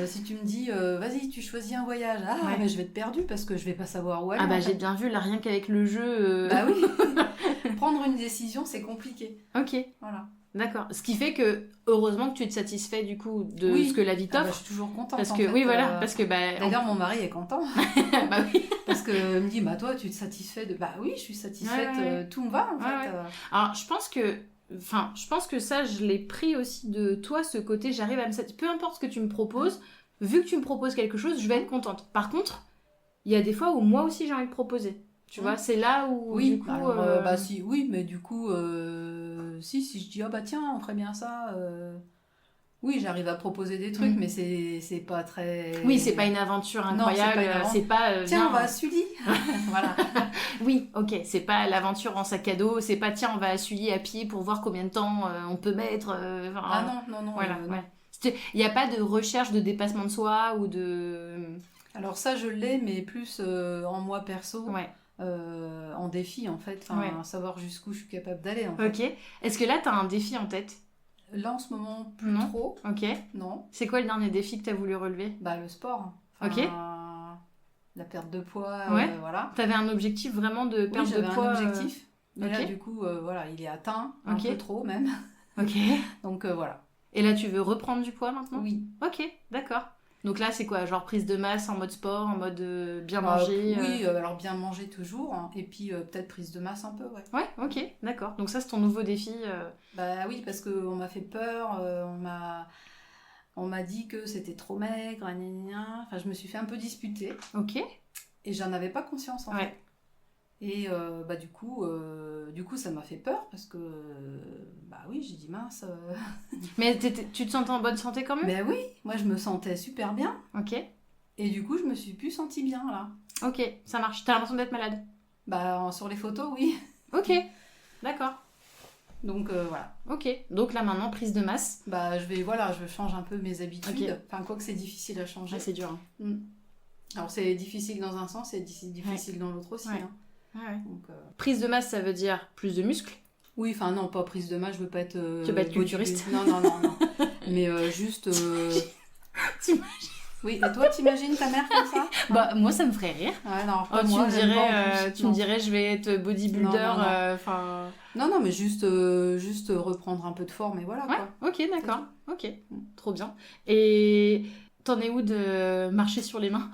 Si tu me dis, vas-y, tu choisis un voyage, Ouais. mais je vais être perdue parce que je vais pas savoir où aller. Ah bah en j'ai fait. bien vu là, rien qu'avec le jeu. Bah oui. Prendre une décision, c'est compliqué. Ok, Voilà. d'accord. Ce qui fait que heureusement que tu te satisfais du coup de Oui. ce que la vie Ah bah, je t'offre. suis toujours contente. Parce en que fait, oui voilà, parce que bah D'ailleurs, mon mari est content. bah oui. Parce que me dit, bah toi, tu te satisfais de. Bah oui, je suis satisfaite, Ouais. tout me va en Ouais, fait. ouais. Alors je pense que ça je l'ai pris aussi de toi, ce côté j'arrive à me satisfaire. Peu importe ce que tu me proposes, vu que tu me proposes quelque chose, je vais être contente. Par contre, il y a des fois où moi aussi j'ai envie de proposer. Tu vois, c'est là où Oui, du coup. alors, bah si, oui, mais du coup, si je dis, ah bah tiens, on ferait bien ça. Oui, j'arrive à proposer des trucs, mais c'est pas très. Oui, c'est pas une aventure Non, c'est incroyable. pas une aventure. C'est pas. Tiens, viens, on va à Sully. Voilà. Oui, ok, c'est pas l'aventure en sac à dos, c'est pas tiens, on va à Sully à pied pour voir combien de temps on peut mettre. Enfin, Ah non. voilà, non. ouais. Il n'y a pas de recherche de dépassement de soi ou de. Alors ça, je l'ai, mais plus en moi perso, Ouais, en défi en fait, Ouais. savoir jusqu'où je suis capable d'aller en fait. ok. Est-ce que là, t'as un défi en tête? Là, en ce moment, plus Non. trop, Ok. non. C'est quoi le dernier défi que t'as voulu relever? Bah, le sport. Ok. La perte de poids, Ouais. voilà. T'avais un objectif vraiment de Oui, perte de j'avais poids un objectif. Mais ok. là, du coup, voilà, il est atteint, un Ok. peu trop même. Ok. Donc voilà. Et là, tu veux reprendre du poids maintenant? Oui. Ok, d'accord. Donc là, c'est quoi? Genre prise de masse en mode sport, en mode bien Ah, manger oui, alors bien manger toujours, hein, et puis peut-être prise de masse un peu, ouais. Ouais, ok, d'accord. Donc ça, c'est ton nouveau défi. Bah oui, parce qu'on m'a fait peur, on m'a dit que c'était trop maigre, gna gna gna. Enfin, je me suis fait un peu disputer, Ok. et j'en avais pas conscience en Ouais. fait. Et bah du coup, ça m'a fait peur, parce que, bah oui, j'ai dit mince. Mais tu te sentais en bonne santé quand même? Mais oui, moi je me sentais super bien, Ok. et du coup, je me suis plus sentie bien là. Ok, ça marche. T'as l'impression d'être malade? Bah sur les photos, oui. Ok, d'accord. Donc voilà. Ok. Donc là maintenant, prise de masse. Bah je change un peu mes habitudes. Ok. Enfin, quoi que c'est difficile à changer. Ouais, c'est dur. Hein. Mm. Alors c'est difficile dans un sens et difficile dans l'autre aussi. Ouais. Hein. Ouais. Donc, Prise de masse, ça veut dire plus de muscles. oui, enfin non, pas prise de masse, je veux pas être. Tu veux pas être culturiste. Non. Mais juste. T'imagines Oui, et toi, t'imagines ta mère comme ça? Bah moi, ça me ferait rire. Ouais, non, Oh, pas moi, tu j'aime pas en plus. me dirais, je vais être bodybuilder. Non, non. Enfin. Non, mais juste reprendre un peu de forme et voilà Ouais. quoi. Ok, d'accord. Ok. Trop bien. Et t'en es où de marcher sur les mains?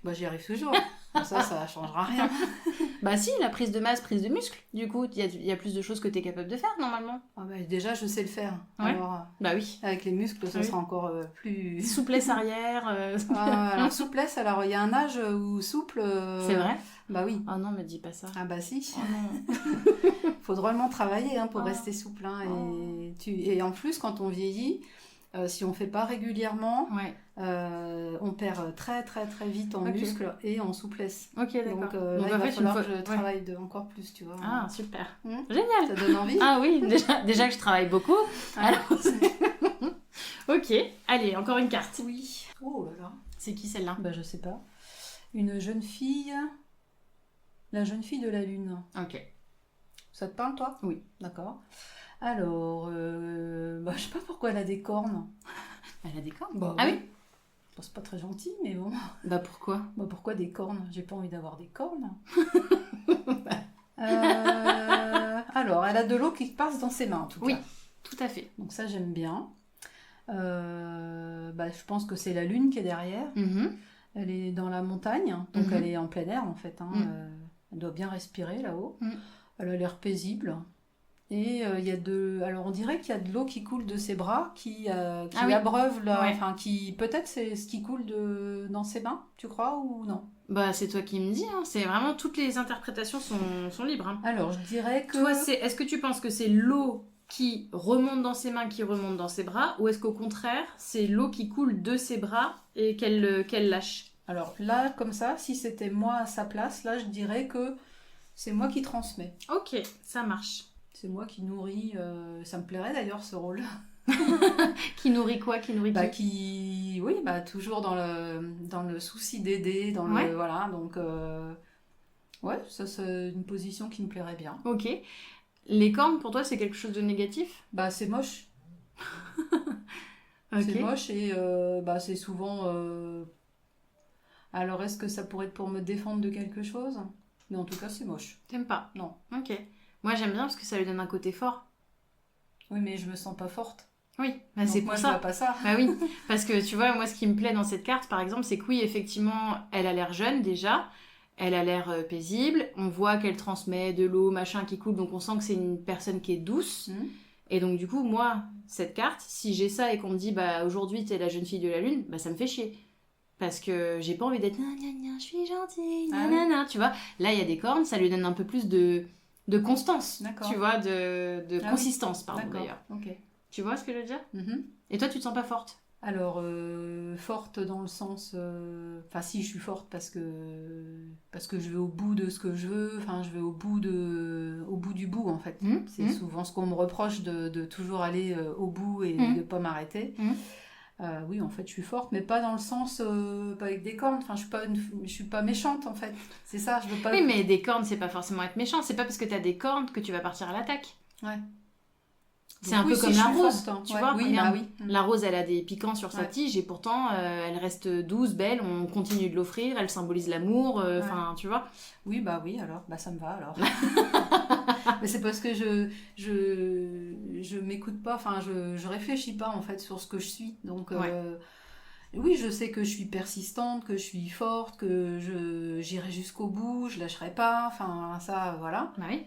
Bah j'y arrive toujours. Ça changera rien. Bah si, la prise de masse, prise de muscle. Du coup, il y a plus de choses que t'es capable de faire normalement. Ah bah, déjà, je sais le faire. Ouais. Alors, Bah oui. avec les muscles, ça Oui. sera encore plus. Souplesse arrière. Alors, souplesse, alors il y a un âge où souple. C'est vrai? Bah oui. Oh non, me dis pas ça. Ah bah si. Oh non. Faut drôlement travailler hein, pour Oh. rester souple. Hein, Oh. et en plus, quand on vieillit, si on fait pas régulièrement, Ouais. on perd très très très vite en Ok. muscles et en souplesse. Ok, d'accord. Donc, Donc, là, en il va fait, falloir une que fois- je travaille encore plus, tu vois. Ah, super. Hmm. Génial. Ça donne envie. Ah oui, déjà que je travaille beaucoup. Ah. Alors, ok, allez, encore une carte. Oui. Oh là là. C'est qui celle-là? Bah je sais pas. Une jeune fille. La jeune fille de la lune. Ok. Ça te parle toi? Oui. D'accord. Alors, bah, je sais pas pourquoi elle a des cornes. Elle a des cornes. Bah, Ah oui? Bon, c'est pas très gentil, mais bon. Bah pourquoi? Bah, pourquoi des cornes? J'ai pas envie d'avoir des cornes. Alors, elle a de l'eau qui passe dans ses mains, en tout cas. Oui, tout à fait. Donc ça, j'aime bien. Bah, je pense que c'est la lune qui est derrière. Mhm. Elle est dans la montagne, donc Mhm. elle est en plein air, en fait. Hein. Mhm. Elle doit bien respirer là-haut. Mhm. Elle a l'air paisible. Et il y a alors on dirait qu'il y a de l'eau qui coule de ses bras, qui Ah oui. abreuve là, Ouais. enfin qui peut-être c'est ce qui coule dans ses mains, tu crois ou non? Bah c'est toi qui me dis, hein. C'est vraiment toutes les interprétations sont libres. Hein. Alors je dirais que Toi, est-ce que tu penses que c'est l'eau qui remonte dans ses mains, qui remonte dans ses bras, ou est-ce qu'au contraire, c'est l'eau qui coule de ses bras et qu'elle lâche? Alors là, comme ça, si c'était moi à sa place, là, je dirais que c'est moi qui transmets. Ok, ça marche. C'est moi qui nourris. Ça me plairait d'ailleurs ce rôle. Qui nourrit quoi? Qui nourrit qui? Oui, toujours dans le souci d'aider, Ouais. voilà, donc ouais, ça c'est une position qui me plairait bien. Ok. Les cornes, pour toi, c'est quelque chose de négatif? C'est moche, Ok. c'est moche et c'est souvent. Alors est-ce que ça pourrait être pour me défendre de quelque chose? Mais en tout cas, c'est moche. T'aimes pas? Non. Ok. Moi, j'aime bien parce que ça lui donne un côté fort. Oui, mais je me sens pas forte. Oui, Donc c'est moi, pour je ça. vois pas ça. Bah oui, parce que tu vois, moi, ce qui me plaît dans cette carte, par exemple, c'est que oui, effectivement, elle a l'air jeune déjà, elle a l'air paisible, on voit qu'elle transmet de l'eau, machin qui coule, donc on sent que c'est une personne qui est douce. Et donc, du coup, moi, cette carte, si j'ai ça et qu'on me dit, bah aujourd'hui, t'es la jeune fille de la lune, bah ça me fait chier. Parce que j'ai pas envie d'être gna gna gna, je suis gentille, gna gna gna, tu vois. Là, il y a des cornes, ça lui donne un peu plus de constance, D'accord. tu vois, de consistance, Oui. pardon, D'accord. d'ailleurs. Ok. Tu vois ce que je veux dire? Mhm. Et toi, tu te sens pas forte? Alors, forte dans le sens... Enfin, si, je suis forte parce que je vais au bout de ce que je veux. Enfin, je vais au bout du bout, en fait. C'est souvent ce qu'on me reproche de toujours aller au bout et de pas m'arrêter. Oui, en fait, je suis forte, mais pas dans le sens... pas avec des cornes. Enfin, je suis pas méchante, en fait. C'est ça, je veux pas... Oui, mais des cornes, c'est pas forcément être méchant. C'est pas parce que t'as des cornes que tu vas partir à l'attaque. Ouais. C'est Donc, un oui, peu comme si, la je suis rose, forte, hein. tu Ouais, vois, oui, regarde. oui. La rose, elle a des piquants sur sa Ouais. tige et pourtant, elle reste douce, belle, on continue de l'offrir, elle symbolise l'amour, enfin, tu vois. Oui, alors, ça me va, alors. Mais c'est parce que je m'écoute pas, enfin, je réfléchis pas, en fait, sur ce que je suis. Donc, oui, je sais que je suis persistante, que je suis forte, que j'irai jusqu'au bout, je lâcherai pas, enfin, ça, voilà. Bah oui.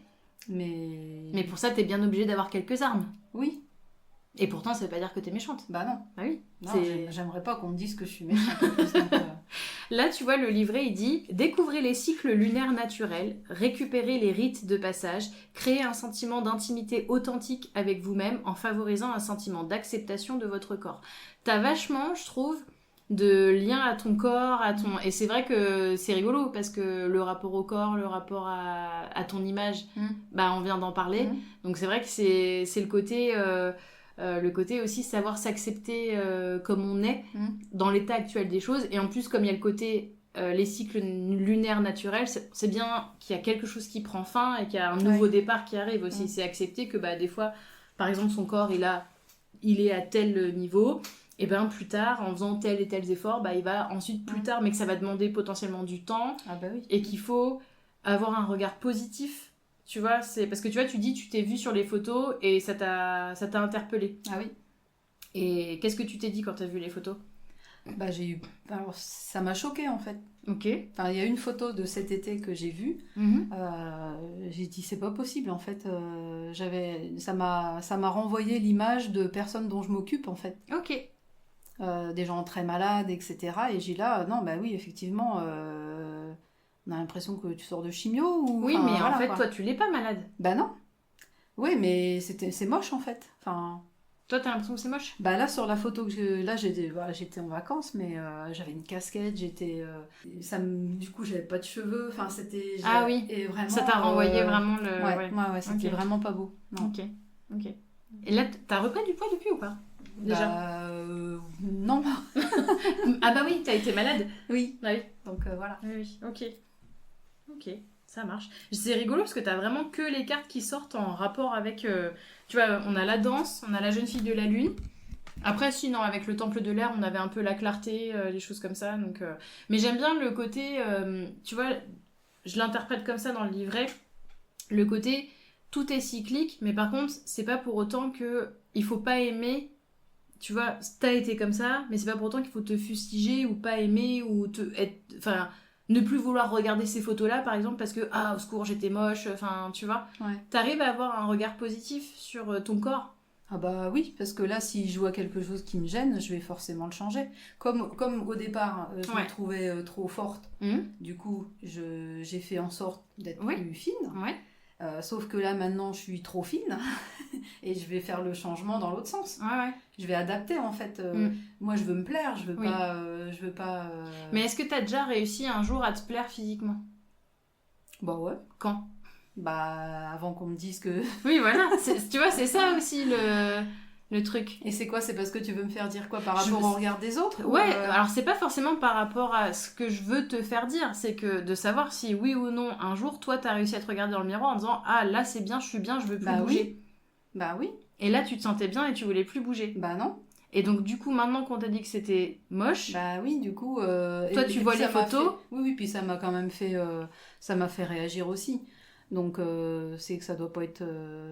Mais Mais pour ça, t'es bien obligée d'avoir quelques armes. oui, Et pourtant, ça veut pas dire que t'es méchante. bah non. Bah oui. Non, j'aimerais pas qu'on me dise que je suis méchante. En plus, donc, Là, tu vois, le livret, il dit « Découvrez les cycles lunaires naturels, récupérez les rites de passage, créez un sentiment d'intimité authentique avec vous-même en favorisant un sentiment d'acceptation de votre corps. » T'as vachement, je trouve, de lien à ton corps, à ton... Et c'est vrai que c'est rigolo, parce que le rapport au corps, le rapport à ton image, on vient d'en parler. Donc c'est vrai que c'est le côté... le côté aussi savoir s'accepter comme on est dans l'état actuel des choses, et en plus comme il y a le côté les cycles lunaires naturels, c'est bien qu'il y a quelque chose qui prend fin et qu'il y a un nouveau départ qui arrive aussi. C'est accepter que des fois par exemple son corps il est à tel niveau, et plus tard en faisant tel et tels efforts il va ensuite plus tard, mais que ça va demander potentiellement du temps, et qu'il faut avoir un regard positif. Tu vois, c'est parce que tu vois, tu dis, tu t'es vu sur les photos et ça t'a interpellé. Ah oui. Et qu'est-ce que tu t'es dit quand t'as vu les photos? Alors, ça m'a choquée en fait. Ok. Enfin, il y a une photo de cet été que j'ai vue. J'ai dit c'est pas possible en fait. Ça m'a renvoyé l'image de personnes dont je m'occupe en fait. Ok. Des gens très malades, etc. Et j'ai là, non, oui, effectivement, on a l'impression que tu sors de chimio ou... Oui, mais en fait, toi, tu l'es pas malade. Non. Oui, mais c'est moche en fait. Enfin... Toi, t'as l'impression que c'est moche? Là, sur la photo que là, j'étais en vacances, mais j'avais une casquette, du coup, j'avais pas de cheveux. Enfin, c'était... Ah oui. Et vraiment, ça t'a renvoyé vraiment le... Ouais, c'était vraiment pas beau. Non. Ok. Et là, t'as repris du poids depuis ou pas? Déjà non. Ah bah oui, t'as été malade. Oui. Ah oui. Donc voilà. Oui. Ok. Ça marche. C'est rigolo parce que t'as vraiment que les cartes qui sortent en rapport avec... tu vois, on a la danse, on a la jeune fille de la lune. Après, sinon, avec le temple de l'air, on avait un peu la clarté, les choses comme ça. Donc, mais j'aime bien le côté... tu vois, je l'interprète comme ça dans le livret. Le côté, tout est cyclique, mais par contre, c'est pas pour autant que il faut pas aimer... Tu vois, t'as été comme ça, mais c'est pas pour autant qu'il faut te fustiger ou pas aimer ou ne plus vouloir regarder ces photos-là, par exemple, parce que, au secours, j'étais moche, enfin, tu vois. Ouais. T'arrives à avoir un regard positif sur ton corps. Ah bah oui, parce que là, si je vois quelque chose qui me gêne, je vais forcément le changer. Comme au départ, je me trouvais trop forte. Du coup, j'ai fait en sorte d'être plus fine. Ouais. Sauf que là, maintenant, je suis trop fine. et je vais faire le changement dans l'autre sens. Ouais. Je vais adapter en fait. Moi, je veux me plaire, je veux pas. Mais est-ce que t'as déjà réussi un jour à te plaire physiquement ? Bah ouais. Quand ? Bah avant qu'on me dise que. Oui, voilà. Tu vois, c'est ça aussi le truc. Et c'est quoi ? C'est parce que tu veux me faire dire quoi par rapport au regard des autres ? Ouais, alors c'est pas forcément par rapport à ce que je veux te faire dire, c'est que de savoir si oui ou non, un jour, toi, t'as réussi à te regarder dans le miroir en disant « Ah, là, c'est bien, je suis bien, je veux plus bouger. » Bah oui. Et là, tu te sentais bien et tu voulais plus bouger. Bah non. Et donc, du coup, maintenant qu'on t'a dit que c'était moche... Bah oui, du coup... toi, tu vois les photos Oui, puis ça m'a quand même fait... ça m'a fait réagir aussi. Donc, c'est que ça doit pas être...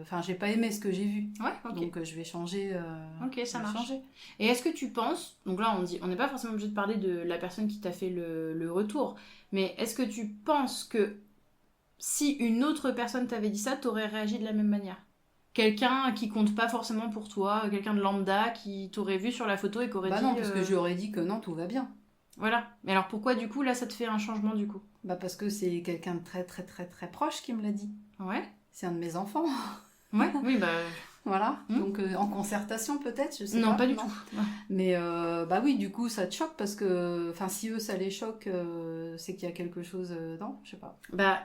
Enfin, j'ai pas aimé ce que j'ai vu. Ouais, ok. Donc, je vais changer... ok, ça marche. Changer. Et est-ce que tu penses... Donc là, on n'est pas forcément obligé de parler de la personne qui t'a fait le retour. Mais est-ce que tu penses que si une autre personne t'avait dit ça, t'aurais réagi de la même manière ? Quelqu'un qui compte pas forcément pour toi, quelqu'un de lambda qui t'aurait vu sur la photo et qui aurait dit... Bah non, parce que j'aurais dit que non, tout va bien. Voilà. Mais alors pourquoi du coup, là, ça te fait un changement du coup ? Bah parce que c'est quelqu'un de très très très très proche qui me l'a dit. Ouais. C'est un de mes enfants. Ouais, oui, bah... Voilà, donc en concertation peut-être, je sais pas. Non, pas du tout. Mais bah oui, du coup ça te choque parce que... Enfin, si eux ça les choque, c'est qu'il y a quelque chose... non, je sais pas. Bah,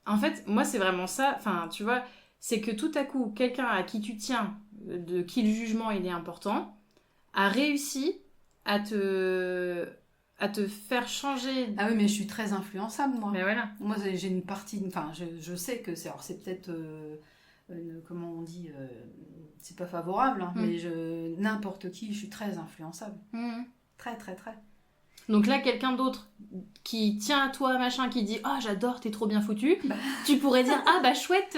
en fait, moi c'est vraiment ça, enfin, tu vois... C'est que tout à coup, quelqu'un à qui tu tiens, de qui le jugement il est important, a réussi à te faire changer. Ah oui, mais je suis très influençable, moi. Mais voilà. Moi, j'ai une partie... Enfin, je sais que c'est... Alors, c'est peut-être... comment on dit c'est pas favorable, hein, mais n'importe qui, je suis très influençable. Très, très, très. Donc là, quelqu'un d'autre qui tient à toi, machin, qui dit « Oh, j'adore, t'es trop bien foutu tu pourrais dire « Ah, bah chouette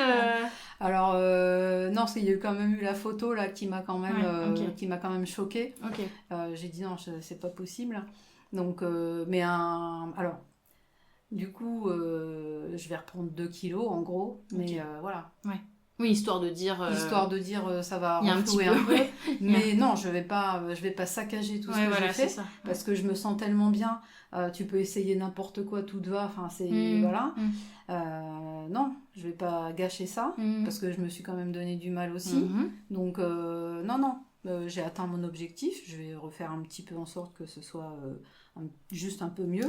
Alors, non, parce qu'il y a quand même eu la photo là, qui m'a quand même choquée. Okay. J'ai dit « Non, c'est pas possible. » Donc, alors, du coup, je vais reprendre 2 kilos, en gros. Mais voilà. Ouais. Oui, histoire de dire... ça va renflouer un peu. Ouais. Mais non, je vais pas saccager tout ce que j'ai fait. Parce que je me sens tellement bien. Tu peux essayer n'importe quoi, tout te va. Enfin, c'est... Voilà. Non, je vais pas gâcher ça. Parce que je me suis quand même donné du mal aussi. Donc, non. J'ai atteint mon objectif. Je vais refaire un petit peu en sorte que ce soit juste un peu mieux.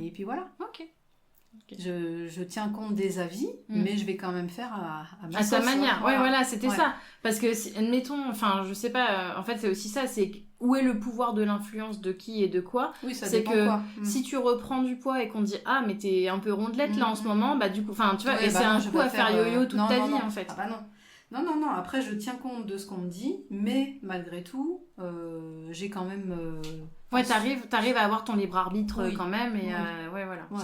Et puis voilà. Ok. Je tiens compte des avis, mais je vais quand même faire à ma sa manière. Voilà. Ouais, voilà, c'était ça. Parce que, admettons, enfin, je sais pas, en fait, c'est aussi ça, c'est où est le pouvoir de l'influence de qui et de quoi. Oui, ça c'est dépend que quoi. Si tu reprends du poids et qu'on te dit « Ah, mais t'es un peu rondelette là en ce moment », bah du coup, enfin, tu vois, et c'est un coup à faire yo-yo toute ta vie, en fait. Ah bah non. Non, après je tiens compte de ce qu'on me dit, mais malgré tout, j'ai quand même... ouais, t'arrives à avoir ton libre arbitre quand même, et ouais, voilà. Ouais.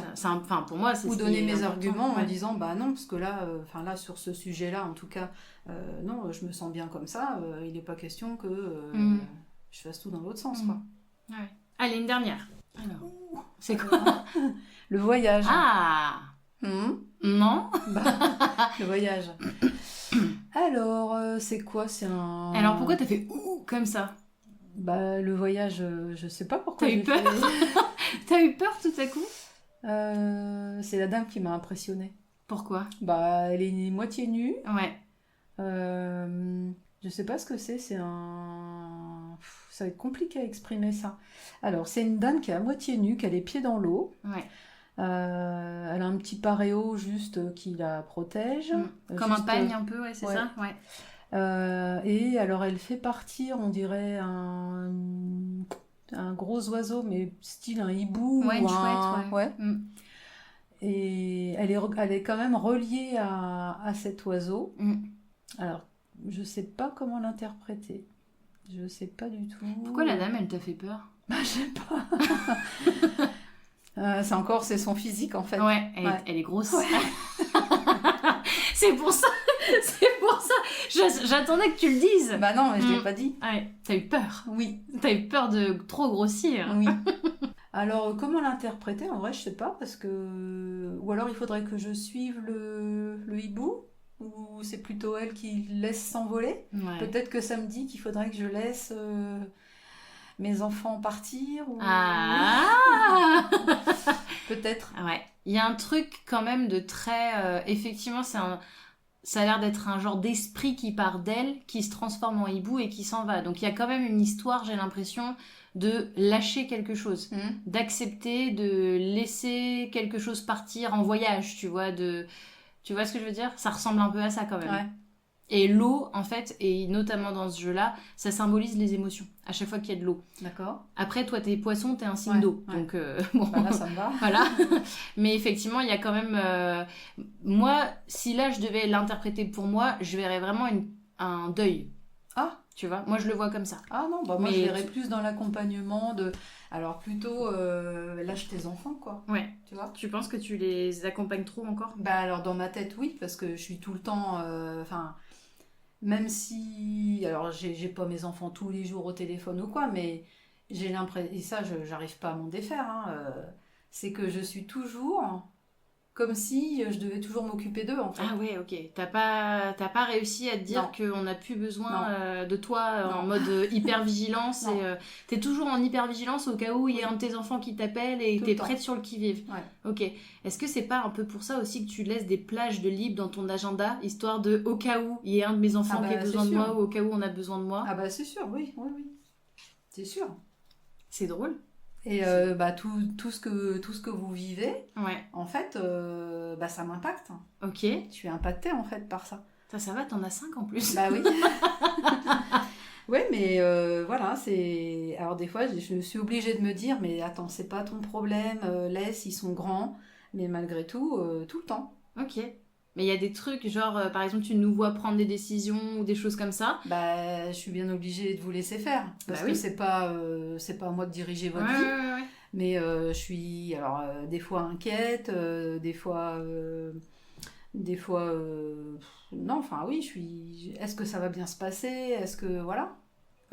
Pour moi, c'est ou donner mes arguments en disant, bah non, parce que là, sur ce sujet-là, en tout cas, non, je me sens bien comme ça, il n'est pas question que je fasse tout dans l'autre sens, quoi. Ouais. Allez, une dernière. Alors, c'est quoi ? Le voyage. Ah Non. Le voyage. Alors, c'est quoi ? C'est un... Alors, pourquoi t'as fait ouh comme ça ? Bah, le voyage, je sais pas pourquoi. T'as eu peur ? T'as eu peur tout à coup ? C'est la dame qui m'a impressionnée. Pourquoi ? Bah, elle est moitié nue. Ouais. Je sais pas ce que c'est un... Ça va être compliqué à exprimer ça. Alors, c'est une dame qui est à moitié nue, qui a les pieds dans l'eau. Ouais. Elle a un petit paréo juste qui la protège. Comme un pagne un peu, ouais, c'est ça ? Ouais. Et alors, elle fait partir, on dirait, un gros oiseau, mais style un hibou. Ouais, une chouette, ouais. Et elle est quand même reliée à cet oiseau. Alors, je sais pas comment l'interpréter. Je sais pas du tout. Pourquoi la dame, elle t'a fait peur ? Bah, je sais pas. C'est son physique, en fait. Ouais, elle est grosse. Ouais. C'est pour ça. J'attendais que tu le dises. Bah non, mais je l'ai pas dit. Ouais, t'as eu peur. Oui. T'as eu peur de trop grossir. Oui. Alors, comment l'interpréter ? En vrai, je sais pas, parce que... Ou alors, il faudrait que je suive le hibou, ou c'est plutôt elle qui laisse s'envoler. Ouais. Peut-être que ça me dit qu'il faudrait que je laisse mes enfants partir. Ou... Ah Peut-être. Ouais. Il y a un truc quand même de très... effectivement, ça a l'air d'être un genre d'esprit qui part d'elle, qui se transforme en hibou et qui s'en va. Donc il y a quand même une histoire, j'ai l'impression, de lâcher quelque chose, d'accepter, de laisser quelque chose partir en voyage, tu vois, tu vois ce que je veux dire? Ça ressemble un peu à ça quand même. Ouais. Et l'eau, en fait, et notamment dans ce jeu-là, ça symbolise les émotions, à chaque fois qu'il y a de l'eau. D'accord. Après, toi, t'es poisson, t'es un signe d'eau. Ouais. Donc, bon. Bah là, ça me va. Voilà. Mais effectivement, il y a quand même... moi, si là, je devais l'interpréter pour moi, je verrais vraiment un deuil. Ah. Tu vois? Moi, je le vois comme ça. Ah non, bah moi, je verrais plus dans l'accompagnement de... Alors, plutôt, lâche tes enfants, quoi. Ouais. Tu vois? Tu penses que tu les accompagnes trop encore? Bah alors, dans ma tête, oui, parce que je suis tout le temps... Enfin... Même si, alors j'ai pas mes enfants tous les jours au téléphone ou quoi, mais j'ai l'impression, et ça j'arrive pas à m'en défaire, hein, c'est que je suis toujours comme si je devais toujours m'occuper d'eux en fait. Ah ouais, ok. T'as pas réussi à te dire qu'on n'a plus besoin de toi en mode hyper-vigilance. Et t'es toujours en hyper-vigilance au cas où il y a un de tes enfants qui t'appelle et t'es prête sur le qui-vive. Ouais. Ok. Est-ce que c'est pas un peu pour ça aussi que tu laisses des plages de libre dans ton agenda, histoire de, au cas où il y a un de mes enfants qui a besoin de moi ou au cas où on a besoin de moi? Ah bah c'est sûr, oui. C'est sûr. C'est drôle. Et bah, tout ce que vous vivez, en fait, bah, ça m'impacte. Ok. Je suis impactée en fait par ça. Ça va, t'en as 5 en plus. Bah oui. Ouais, mais voilà, c'est... Alors des fois, je suis obligée de me dire, mais attends, c'est pas ton problème, laisse, ils sont grands. Mais malgré tout, tout le temps. Ok. Mais il y a des trucs, genre, par exemple, tu nous vois prendre des décisions ou des choses comme ça. Bah, je suis bien obligée de vous laisser faire. Parce que c'est pas à moi de diriger votre vie. Ouais. Mais je suis, alors, des fois inquiète, des fois... non, enfin, oui, je suis... Est-ce que ça va bien se passer? Est-ce que... Voilà.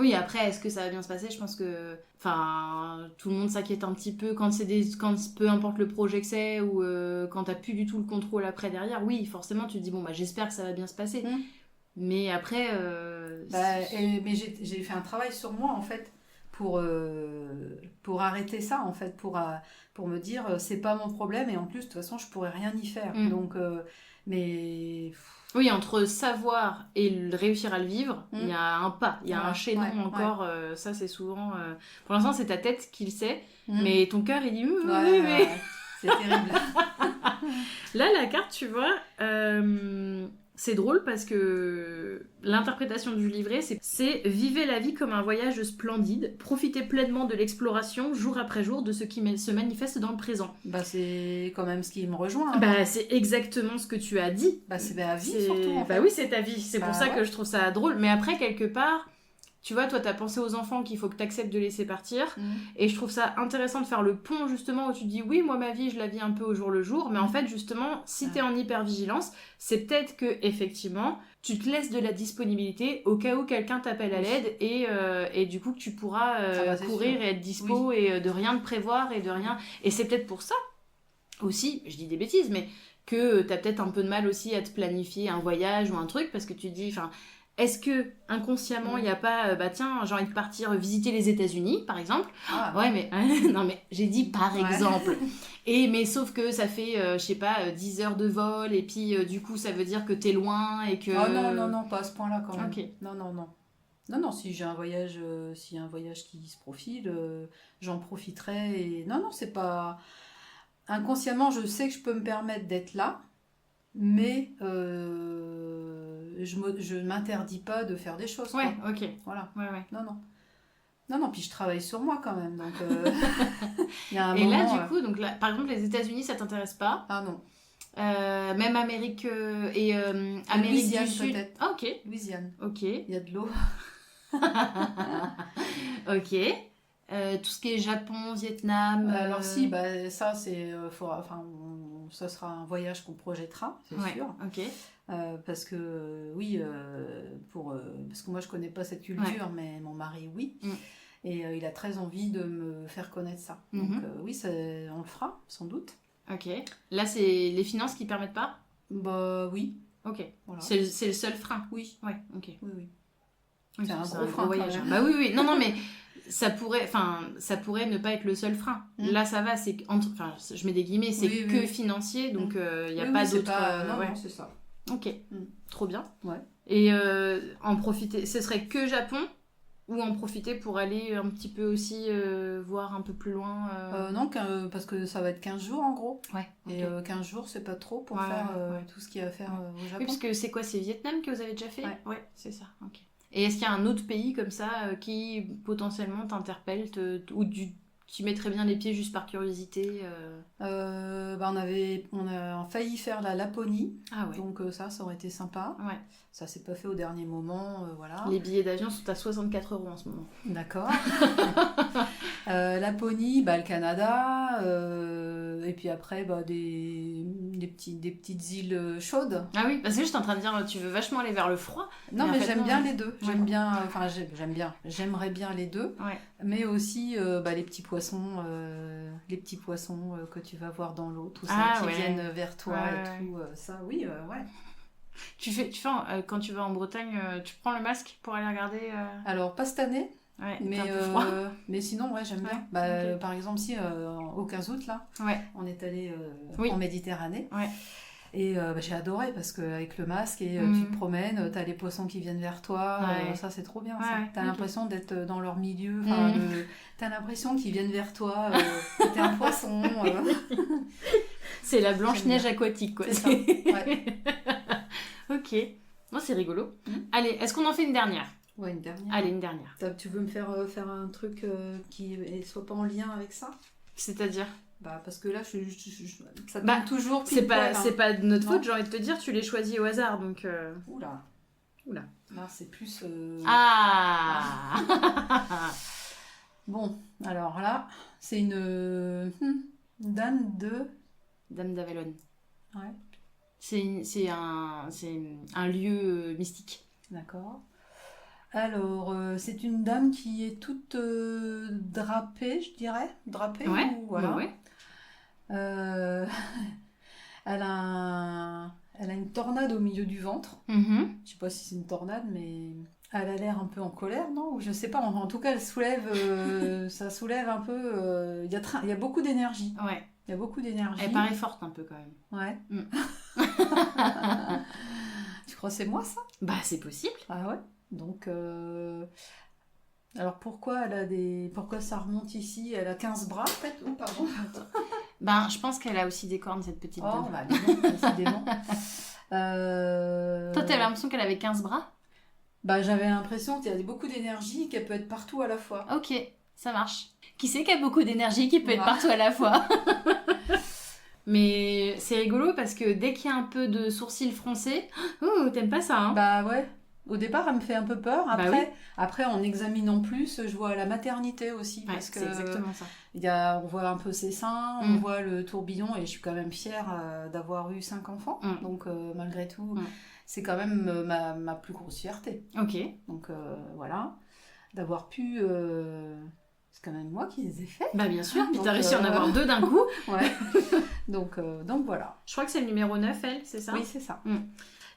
Oui, après, est-ce que ça va bien se passer? Je pense que... Enfin, tout le monde s'inquiète un petit peu quand peu importe le projet que c'est ou quand t'as plus du tout le contrôle après derrière. Oui, forcément, tu te dis, bon, bah, j'espère que ça va bien se passer. Mais après... mais j'ai fait un travail sur moi, en fait, pour arrêter ça, en fait, pour me dire, c'est pas mon problème, et en plus, de toute façon, je pourrais rien y faire. Donc, mais... Oui, entre savoir et réussir à le vivre, il y a un pas, il y a un chaînon encore. Ça, c'est souvent... Pour l'instant, c'est ta tête qui le sait, mais ton cœur, il dit... oui, mais... C'est terrible. Là, la carte, tu vois... C'est drôle parce que l'interprétation du livret, c'est vivez la vie comme un voyage splendide, profitez pleinement de l'exploration jour après jour de ce qui se manifeste dans le présent. Bah c'est quand même ce qui me rejoint. Hein. Bah c'est exactement ce que tu as dit. Bah c'est ma vie surtout. En fait. Bah oui, c'est ta vie. C'est pour ça que je trouve ça drôle. Mais après, quelque part... Tu vois, toi, t'as pensé aux enfants qu'il faut que t'acceptes de laisser partir. Et je trouve ça intéressant de faire le pont, justement, où tu te dis, oui, moi, ma vie, je la vis un peu au jour le jour. Mais en fait, justement, si t'es en hypervigilance, c'est peut-être que, effectivement, tu te laisses de la disponibilité au cas où quelqu'un t'appelle à l'aide. Et du coup, que tu pourras courir et être dispo et de rien te prévoir et de rien... Et c'est peut-être pour ça, aussi, je dis des bêtises, mais que t'as peut-être un peu de mal aussi à te planifier un voyage ou un truc, parce que tu te dis... Est-ce que inconsciemment il n'y a pas tiens, j'ai envie de partir visiter les États-Unis par exemple? Ouais, mais non, mais j'ai dit par exemple. Mais sauf que ça fait je sais pas 10 heures de vol et puis du coup ça veut dire que t'es loin et que non, pas à ce point-là quand même. Okay. Non, si j'ai un voyage qui se profile, j'en profiterai et non, c'est pas inconsciemment, je sais que je peux me permettre d'être là. Mais je ne m'interdis pas de faire des choses. Ouais, quoi. Ok. Voilà. Ouais. Non, puis je travaille sur moi quand même. Donc, y a un et moment, là, du coup, donc là, par exemple, les États-Unis, ça t'intéresse pas? Ah non. Même Amérique et Amérique Louisiane, du Sud. Peut-être. Ah, ok. Louisiane. Ok. Il y a de l'eau. Ok. Tout ce qui est Japon, Vietnam. Alors si, ça c'est, ça sera un voyage qu'on projettera, c'est sûr. Ok. Parce que oui, parce que moi je connais pas cette culture, mais mon mari oui, et il a très envie de me faire connaître ça. Donc oui, on le fera sans doute. Ok. Là c'est les finances qui permettent pas? Bah oui. Ok. Voilà. C'est le seul frein. Oui. Ouais. Ok. Oui. C'est un gros frein voyage. Bah oui. Non, mais ça pourrait ne pas être le seul frein. Là, ça va, je mets des guillemets, c'est financier, donc il n'y a pas d'autre... Non, c'est ça. Ok, trop bien. Ouais. Et en profiter, ce serait que Japon ou en profiter pour aller un petit peu aussi voir un peu plus loin Non, parce que ça va être 15 jours en gros. Ouais. Et ok. 15 jours, c'est pas trop pour Ouais, faire ouais. tout ce qu'il y a à faire au Oui, Japon. parce que c'est quoi, c'est Vietnam que vous avez déjà fait? Ouais. C'est ça, ok. Et est-ce qu'il y a un autre pays comme ça qui potentiellement t'interpelle ou tu mettrais bien les pieds juste par curiosité On a failli faire la Laponie, Ah ouais. donc ça aurait été sympa. Ouais. Ça s'est pas fait au dernier moment, voilà. Les billets d'avion sont à 64 € en ce moment. D'accord. Laponie, le Canada, et puis après des petites îles chaudes. Ah oui, parce que j'étais en train de dire, tu veux vachement aller vers le froid. Non, Mais en mais fait, j'aime non, bien ouais. les deux. Ouais. J'aimerais bien les deux. Ouais. Mais aussi les petits poissons que tu vas voir dans l'eau, tout ça, Ah qui ouais. viennent vers toi Ouais, et tout. Ça, oui, ouais. Quand tu vas en Bretagne, tu prends le masque pour aller regarder Alors, pas cette année, Ouais, mais, t'as un peu froid. mais sinon, ouais, j'aime bien. ok. Par exemple, au 15 août, là, Ouais. on est allé Oui. en Méditerranée. Ouais. Et j'ai adoré parce qu'avec le masque, et tu te promènes, t'as les poissons qui viennent vers toi, Ouais. ça c'est trop bien. Ouais, Ça. ouais, T'as ok. l'impression d'être dans leur milieu, t'as l'impression qu'ils viennent vers toi, que t'es un poisson. C'est la Blanche-Neige J'aime aquatique, quoi. C'est ça. Ouais. Ok. Bon, c'est rigolo. Allez, est-ce qu'on en fait une dernière? Ouais, une dernière. Allez, une dernière. Tu veux me faire un truc qui soit pas en lien avec ça? C'est-à-dire? Parce que là, ça tombe toujours pile c'est poil, hein. pas de notre Non. faute, j'ai envie de te dire, tu les choisis au hasard, donc... Oula. Oula. Là, c'est plus... Ah Bon, alors là, c'est une dame de... Dame d'Avallon. Ouais, C'est un lieu mystique. d'accord. Alors, c'est une dame qui est toute drapée, je dirais. Drapée Ouais, ou voilà. ouais. Euh, elle a une tornade au milieu du ventre. Mhm. Je sais pas si c'est une tornade, mais elle a l'air un peu en colère, non? Ou je sais pas. En tout cas, elle soulève, ça soulève un peu. Il y a beaucoup d'énergie. Ouais. Il y a beaucoup d'énergie. Elle paraît forte un peu quand même. Ouais. Mm. Tu crois que c'est moi ça? Bah, c'est possible. Ah ouais. Donc, alors pourquoi pourquoi ça remonte ici? Elle a 15 bras peut-être? Oh, pardon. Ben, je pense qu'elle a aussi des cornes, cette petite Oh, dame. bah, dis donc, décidément. Toi, t'avais l'impression qu'elle avait 15 bras? J'avais l'impression qu'il y a beaucoup d'énergie, qu'elle peut être partout à la fois. Ok, ça marche. Qui c'est qui a beaucoup d'énergie, qui peut être Ouais. partout à la fois? Mais c'est rigolo parce que dès qu'il y a un peu de sourcils froncés, oh, t'aimes pas ça, hein? Bah ouais. Au départ, elle me fait un peu peur. Après, oui. après en examinant plus, je vois la maternité aussi. Ouais, Parce que c'est exactement ça. on voit un peu ses seins, on voit le tourbillon, et je suis quand même fière d'avoir eu 5 enfants. Donc, malgré tout, c'est quand même ma plus grosse fierté. Ok. Donc, voilà. D'avoir pu... c'est quand même moi qui les ai faits. Bah bien sûr, puis Donc, t'as réussi à en avoir 2 d'un coup. Ouais. donc voilà. Je crois que c'est le numéro 9, elle, c'est ça? Oui, c'est ça.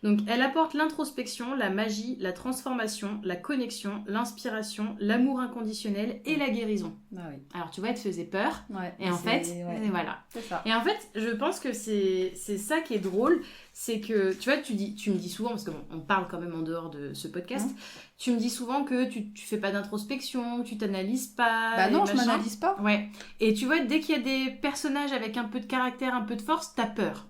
Donc, elle apporte l'introspection, la magie, la transformation, la connexion, l'inspiration, l'amour inconditionnel et la guérison. Ah oui. Alors, tu vois, elle te faisait peur. Ouais, Et en fait, ouais. et voilà. C'est ça. Et en fait, je pense que c'est ça qui est drôle, c'est que, tu vois, tu me dis souvent, parce qu'on parle quand même en dehors de ce podcast, tu me dis souvent que tu fais pas d'introspection, que tu t'analyses pas. Bah non, je machin. m'analyse pas. Ouais. Et tu vois, dès qu'il y a des personnages avec un peu de caractère, un peu de force, t'as peur.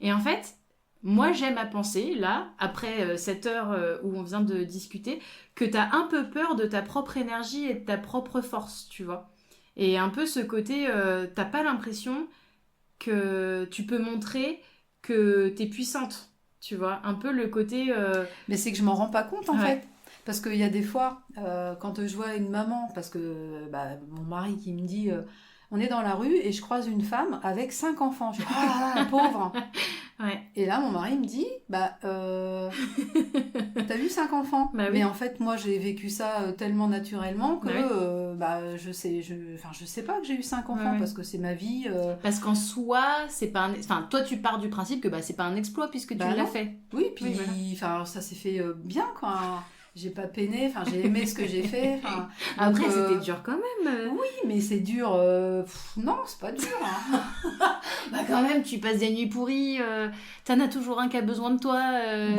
Et en fait, moi j'aime à penser, là, après cette heure où on vient de discuter, que t'as un peu peur de ta propre énergie et de ta propre force, tu vois. Et un peu ce côté, t'as pas l'impression que tu peux montrer que t'es puissante, tu vois. Un peu le côté... Mais c'est que je m'en rends pas compte en fait. Parce qu'il y a des fois, quand je vois une maman, parce que mon mari qui me dit... on est dans la rue et je croise une femme avec 5 enfants. Je dis, ah, la pauvre. Ouais. Et là, mon mari me dit, t'as vu 5 enfants? Bah oui. Mais en fait, moi, j'ai vécu ça tellement naturellement que Bah oui. je sais pas que j'ai eu 5 enfants parce que c'est ma vie. Parce qu'en soi, c'est pas enfin, toi, tu pars du principe que c'est pas un exploit puisque tu l'as non. fait. Oui, puis Oui, voilà. ça s'est fait bien, quoi. j'ai pas peiné, enfin j'ai aimé ce que j'ai fait. Après c'était dur quand même. Oui, mais c'est dur. Non, c'est pas dur. Hein. Bah quand même, tu passes des nuits pourries, t'en as toujours un qui a besoin de toi, mais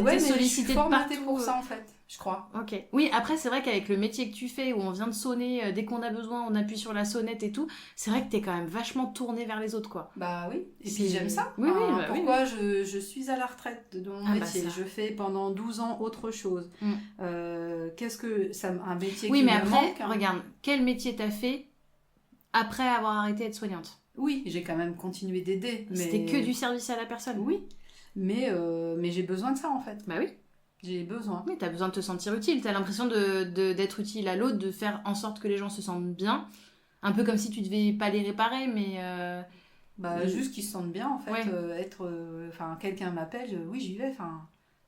t'es je suis sollicité de formatée partout. pour ça en fait, je crois. Ok. Oui, après c'est vrai qu'avec le métier que tu fais, où on vient de sonner, dès qu'on a besoin, on appuie sur la sonnette et tout, c'est vrai que t'es quand même vachement tourné vers les autres, quoi. Bah oui, et puis j'aime ça. Oui, oui, bah, pourquoi oui. je suis à la retraite de mon Ah, métier. bah, ça. Je fais pendant 12 ans autre chose. Qu'est-ce que ça, un métier Oui, qui mais me après, manque, hein. regarde, quel métier t'as fait après avoir arrêté d'être soignante? Oui, j'ai quand même continué d'aider. Mais... C'était que du service à la personne. Oui, mais j'ai besoin de ça en fait. Bah oui. J'ai besoin. Oui, t'as besoin de te sentir utile. T'as l'impression d'être utile à l'autre, de faire en sorte que les gens se sentent bien. Un peu comme si tu devais pas les réparer, mais... Juste qu'ils se sentent bien en fait. Ouais. Quelqu'un m'appelle, oui j'y vais.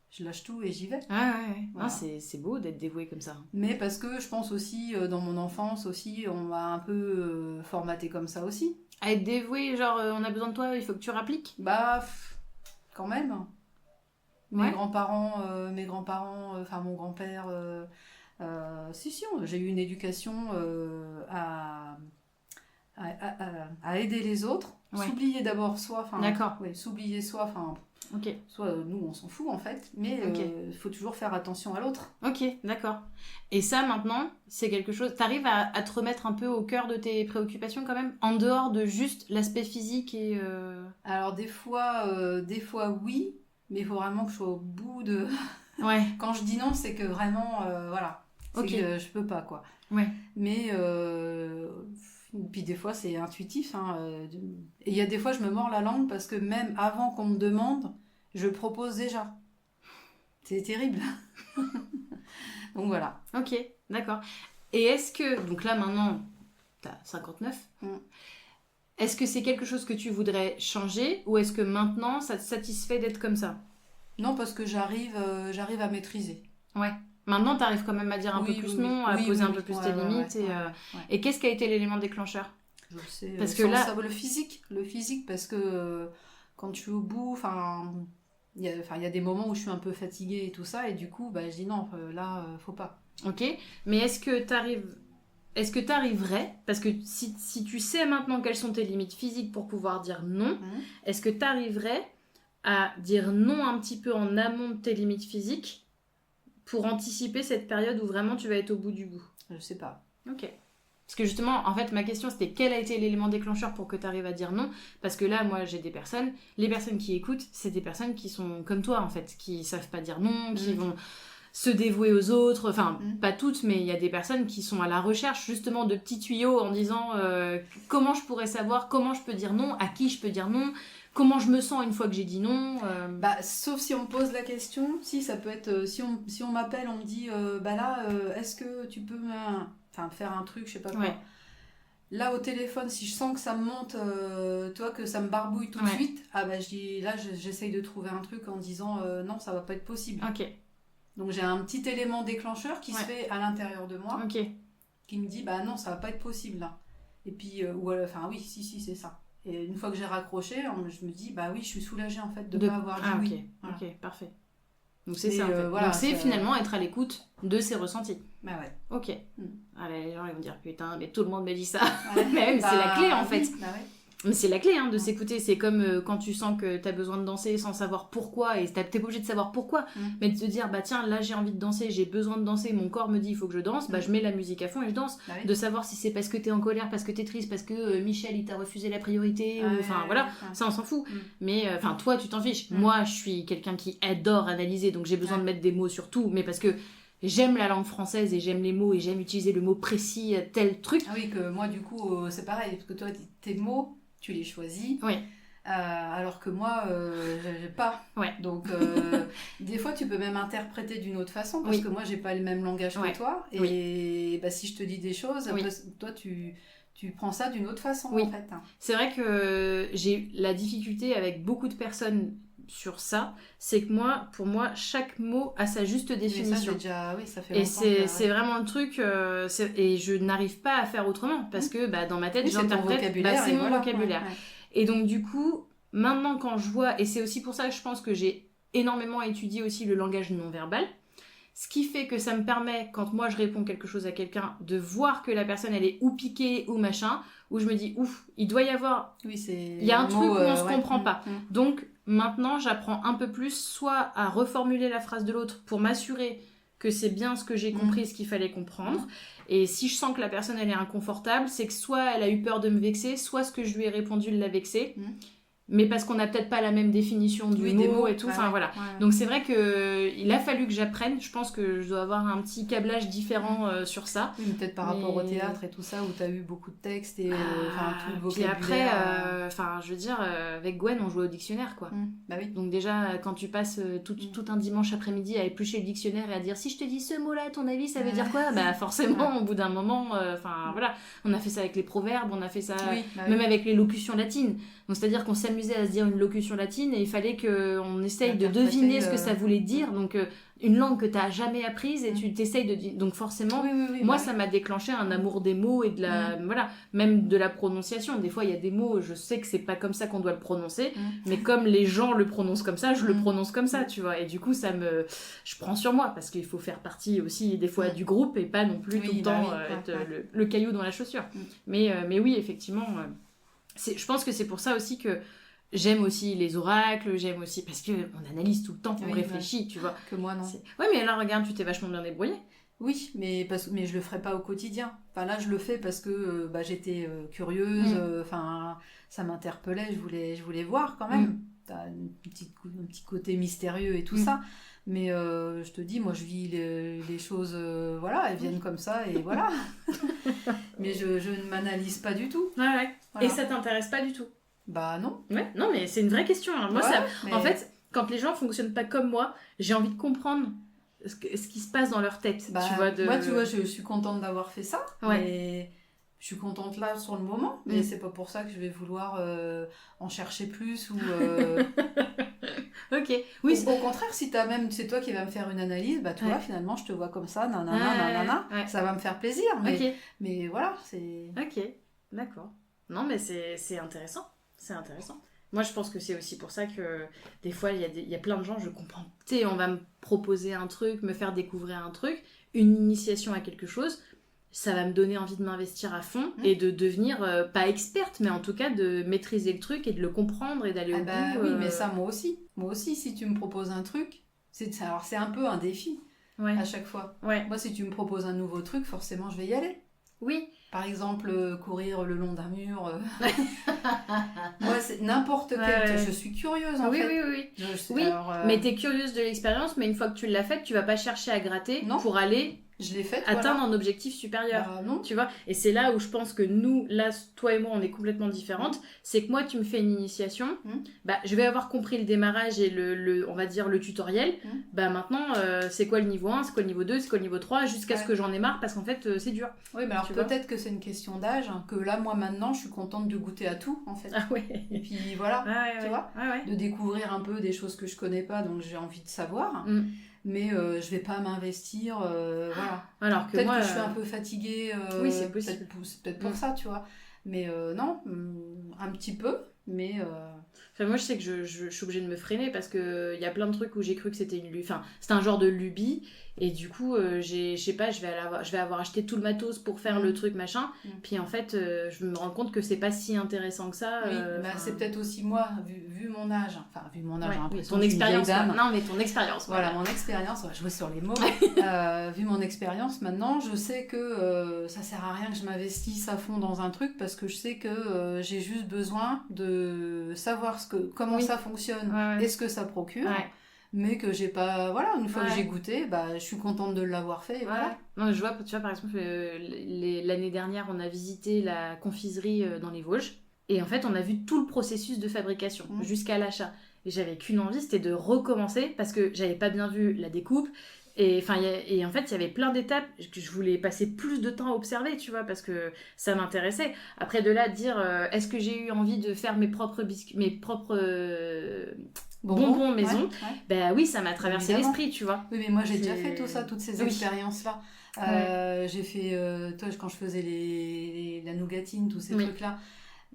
Je lâche tout et j'y vais. Ouais. Voilà. Non, c'est beau d'être dévoué comme ça. Mais parce que je pense aussi, dans mon enfance aussi, on m'a un peu formaté comme ça aussi. À être dévoué, genre on a besoin de toi, il faut que tu rappliques. Quand même. Ouais. Mes grands-parents, mon grand-père, j'ai eu une éducation à aider les autres, s'oublier d'abord soi, s'oublier soi, Ok. Soit nous on s'en fout en fait, mais il faut toujours faire attention à l'autre. Ok, d'accord. Et ça maintenant, c'est quelque chose... T'arrives à te remettre un peu au cœur de tes préoccupations quand même, en dehors de juste l'aspect physique et... Alors des fois oui, mais il faut vraiment que je sois au bout de... Ouais. Quand je dis non, c'est que vraiment, voilà, c'est que je peux pas quoi. Ouais. Mais... Puis des fois c'est intuitif, et il y a des fois je me mords la langue parce que même avant qu'on me demande, je propose déjà. C'est terrible. Donc voilà. Ok, d'accord. Et est-ce que, donc là maintenant, t'as 59, est-ce que c'est quelque chose que tu voudrais changer ou est-ce que maintenant ça te satisfait d'être comme ça? Non, parce que j'arrive à maîtriser. Ouais. Maintenant, tu arrives quand même à dire un peu plus non, à poser un peu plus tes limites. Et qu'est-ce qui a été l'élément déclencheur? Je sais. Parce que là... le physique, parce que quand je suis au bout, il y a des moments où je suis un peu fatiguée et tout ça, et du coup, je dis non, là, faut pas. Ok, mais est-ce que tu arriverais, parce que si tu sais maintenant quelles sont tes limites physiques pour pouvoir dire non, est-ce que tu arriverais à dire non un petit peu en amont de tes limites physiques pour anticiper cette période où vraiment tu vas être au bout du bout? Je sais pas. Ok. Parce que justement, en fait, ma question c'était quel a été l'élément déclencheur pour que tu arrives à dire non? Parce que là, moi, j'ai des personnes, les personnes qui écoutent, c'est des personnes qui sont comme toi, en fait, qui savent pas dire non, qui vont se dévouer aux autres, pas toutes, mais il y a des personnes qui sont à la recherche justement de petits tuyaux en disant comment je pourrais savoir, comment je peux dire non, à qui je peux dire non, comment je me sens une fois que j'ai dit non. Sauf si on me pose la question, si ça peut être, si on m'appelle, on me dit, est-ce que tu peux faire un truc, je sais pas quoi. Ouais. Là au téléphone, si je sens que ça me monte, que ça me barbouille tout de suite, je dis, là j'essaye de trouver un truc en disant non, ça va pas être possible. Ok. Donc j'ai un petit élément déclencheur qui se fait à l'intérieur de moi, qui me dit non, ça va pas être possible là. Et puis oui, si c'est ça. Et une fois que j'ai raccroché, je me dis oui, je suis soulagée en fait de pas avoir dit oui. Voilà. Ok, parfait. Donc c'est ça en fait. Donc c'est finalement être à l'écoute de ses ressentis. Ouais. Ok. Allez, les gens ils vont dire putain, mais tout le monde me dit ça. Mais c'est la clé en fait. Mais c'est la clé de s'écouter. C'est comme quand tu sens que t'as besoin de danser sans savoir pourquoi, et t'es pas obligé de savoir pourquoi, mais de te dire tiens, là j'ai envie de danser, j'ai besoin de danser, mon corps me dit il faut que je danse, je mets la musique à fond et je danse. De savoir si c'est parce que t'es en colère, parce que t'es triste, parce que Michel il t'a refusé la priorité, ça on s'en fout. Mais toi tu t'en fiches. Moi je suis quelqu'un qui adore analyser, donc j'ai besoin de mettre des mots sur tout, mais parce que j'aime la langue française et j'aime les mots et j'aime utiliser le mot précis, tel truc. Ah oui, que moi du coup c'est pareil, parce que toi tes mots tu les choisis, alors que moi j'ai pas. Donc des fois tu peux même interpréter d'une autre façon, parce que moi j'ai pas le même langage que toi, et si je te dis des choses, toi tu prends ça d'une autre façon en fait. C'est vrai que j'ai la difficulté avec beaucoup de personnes sur ça, c'est que pour moi chaque mot a sa juste définition. Ça fait et longtemps c'est vraiment le truc, et je n'arrive pas à faire autrement, parce que dans ma tête j'interprète, c'est mon vocabulaire. Et donc du coup maintenant quand je vois, et c'est aussi pour ça que je pense que j'ai énormément étudié aussi le langage non verbal, Ce qui fait que ça me permet, quand moi je réponds quelque chose à quelqu'un, de voir que la personne elle est ou piquée ou machin, où je me dis ouf, il doit y avoir... Oui, il y a un truc où on se comprend pas. Donc maintenant j'apprends un peu plus soit à reformuler la phrase de l'autre pour m'assurer que c'est bien ce que j'ai compris, ce qu'il fallait comprendre. Et si je sens que la personne elle est inconfortable, c'est que soit elle a eu peur de me vexer, soit ce que je lui ai répondu l'a vexée. Mais parce qu'on n'a peut-être pas la même définition du mot et tout, enfin voilà. Donc c'est vrai qu'il a fallu que j'apprenne, je pense que je dois avoir un petit câblage différent sur ça. Oui, peut-être par rapport au théâtre et tout ça, où tu as eu beaucoup de textes et tout le vocabulaire. Puis après, je veux dire, avec Gwen, on jouait au dictionnaire, quoi. Bah oui. Donc déjà, quand tu passes tout un dimanche après-midi à éplucher le dictionnaire et à dire, si je te dis ce mot-là, à ton avis, ça veut dire quoi ? Bah forcément, au bout d'un moment, voilà, on a fait ça avec les proverbes, on a fait ça même avec les locutions latines. Donc c'est-à-dire qu'on s'amusait à se dire une locution latine et il fallait qu'on essaye de deviner ce que ça voulait dire. Donc une langue que tu n'as jamais apprise et tu t'essayes de... Donc forcément, moi ça m'a déclenché un amour des mots et de la... Voilà, même de la prononciation. Des fois il y a des mots, je sais que c'est pas comme ça qu'on doit le prononcer, mais comme les gens le prononcent comme ça, je le prononce comme ça, tu vois. Et du coup je prends sur moi parce qu'il faut faire partie aussi des fois du groupe et pas non plus tout le temps être le caillou dans la chaussure. Mais oui, effectivement... je pense que c'est pour ça aussi que j'aime aussi les oracles, j'aime aussi... Parce qu'on analyse tout le temps, on réfléchit, tu vois. Que moi, non. Ouais, mais alors, regarde, tu t'es vachement bien débrouillée. Oui, mais je le ferai pas au quotidien. Enfin, là, je le fais parce que j'étais curieuse, ça m'interpellait, je voulais voir quand même. T'as un petit côté mystérieux et tout ça. Mais je te dis, moi, je vis les choses, elles viennent comme ça et voilà. Mais je ne m'analyse pas du tout. Ouais. Voilà. Et ça t'intéresse pas du tout? Bah non. Ouais, non, mais c'est une vraie question. Hein. Moi, en fait, quand les gens fonctionnent pas comme moi, j'ai envie de comprendre ce qui se passe dans leur tête. Tu vois, moi, tu vois, je suis contente d'avoir fait ça. Ouais. Mais je suis contente là sur le moment. Mais c'est pas pour ça que je vais vouloir en chercher plus ou... Ok. Oui, au contraire, si c'est toi qui vas me faire une analyse, bah tu vois, finalement, je te vois comme ça, nanana, ça va me faire plaisir. Mais voilà, c'est... Ok, d'accord. Non, mais c'est intéressant. C'est intéressant. Moi, je pense que c'est aussi pour ça que des fois, il y a plein de gens, je comprends. Tu sais, on va me proposer un truc, me faire découvrir un truc, une initiation à quelque chose. Ça va me donner envie de m'investir à fond et de devenir, pas experte, mais en tout cas de maîtriser le truc et de le comprendre et d'aller au bout. Oui, mais ça, moi aussi. Moi aussi, si tu me proposes un truc, c'est un peu un défi à chaque fois. Ouais. Moi, si tu me proposes un nouveau truc, forcément, je vais y aller. Oui. Par exemple, courir le long d'un mur. Moi, c'est n'importe quel... Je suis curieuse, en fait. Oui, mais t'es curieuse de l'expérience, mais une fois que tu l'as faite, tu vas pas chercher à gratter pour aller... Je l'ai faite, atteindre un objectif supérieur. Non. Tu vois, et c'est là où je pense que nous, là, toi et moi, on est complètement différentes. C'est que moi, tu me fais une initiation, je vais avoir compris le démarrage et on va dire le tutoriel. Maintenant, c'est quoi le niveau 1, c'est quoi le niveau 2, c'est quoi le niveau 3, jusqu'à ce que j'en ai marre parce qu'en fait, c'est dur. Oui, mais alors peut-être que c'est une question d'âge, que là, moi, maintenant, je suis contente de goûter à tout, en fait. Ah ouais. Et puis voilà, tu vois, de découvrir un peu des choses que je connais pas, donc j'ai envie de savoir. Mais je vais pas m'investir, voilà. Alors que peut-être moi, que je suis un peu fatiguée, oui, c'est possible. C'est peut-être pour ça, tu vois. Mais non, un petit peu, mais... Enfin, moi, je sais que je suis obligée de me freiner parce qu'il y a plein de trucs où j'ai cru que c'était c'était un genre de lubie. Et du coup, je sais pas, je vais avoir acheté tout le matos pour faire le truc, machin. Puis en fait, je me rends compte que c'est pas si intéressant que ça. Oui, c'est peut-être aussi moi, vu mon âge. Enfin, vu mon âge, ton expérience. Non, mais ton expérience. Voilà, mon expérience, on va jouer sur les mots. Vu mon expérience, maintenant, je sais que ça sert à rien que je m'investisse à fond dans un truc parce que je sais que j'ai juste besoin de savoir comment ça fonctionne et ce que ça procure. Mais que j'ai pas... Voilà, une fois que j'ai goûté, je suis contente de l'avoir fait. Et voilà. Non, tu vois, par exemple, l'année dernière, on a visité la confiserie dans les Vosges. Et en fait, on a vu tout le processus de fabrication jusqu'à l'achat. Et j'avais qu'une envie, c'était de recommencer parce que j'avais pas bien vu la découpe. Et en fait, il y avait plein d'étapes que je voulais passer plus de temps à observer, tu vois, parce que ça m'intéressait. Après, de là, dire, est-ce que j'ai eu envie de faire mes propres bonbons maison, oui, ça m'a traversé l'esprit, tu vois. Oui, mais moi j'ai déjà fait tout ça, toutes ces expériences-là. J'ai fait, quand je faisais la nougatine, tous ces trucs-là,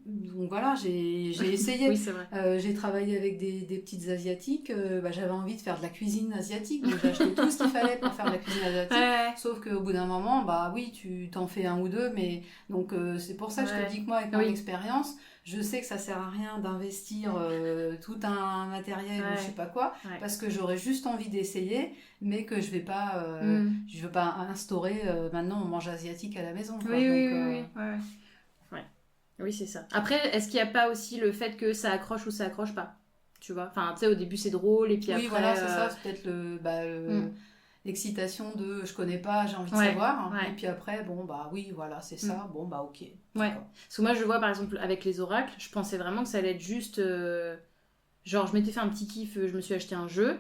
Donc voilà, j'ai essayé. Oui, c'est vrai. J'ai travaillé avec des petites asiatiques. J'avais envie de faire de la cuisine asiatique, donc j'ai acheté tout ce qu'il fallait pour faire de la cuisine asiatique. Ouais. Sauf qu'au bout d'un moment, oui, tu t'en fais un ou deux, mais donc c'est pour ça que je te dis que moi, avec mon expérience, je sais que ça sert à rien d'investir tout un matériel ou je sais pas quoi, parce que j'aurais juste envie d'essayer, mais que je veux pas instaurer maintenant on mange asiatique à la maison. Quoi. Oui. Oui, c'est ça. Après, est-ce qu'il n'y a pas aussi le fait que ça accroche ou ça accroche pas? Tu vois, enfin, tu sais, au début c'est drôle et puis après. Oui, voilà, c'est ça, c'est peut-être l'excitation de je connais pas, j'ai envie de savoir. Et puis après, oui, voilà, c'est ça, ok. Ouais. Parce que moi, je vois par exemple avec les oracles, je pensais vraiment que ça allait être juste. Genre, je m'étais fait un petit kiff, je me suis acheté un jeu.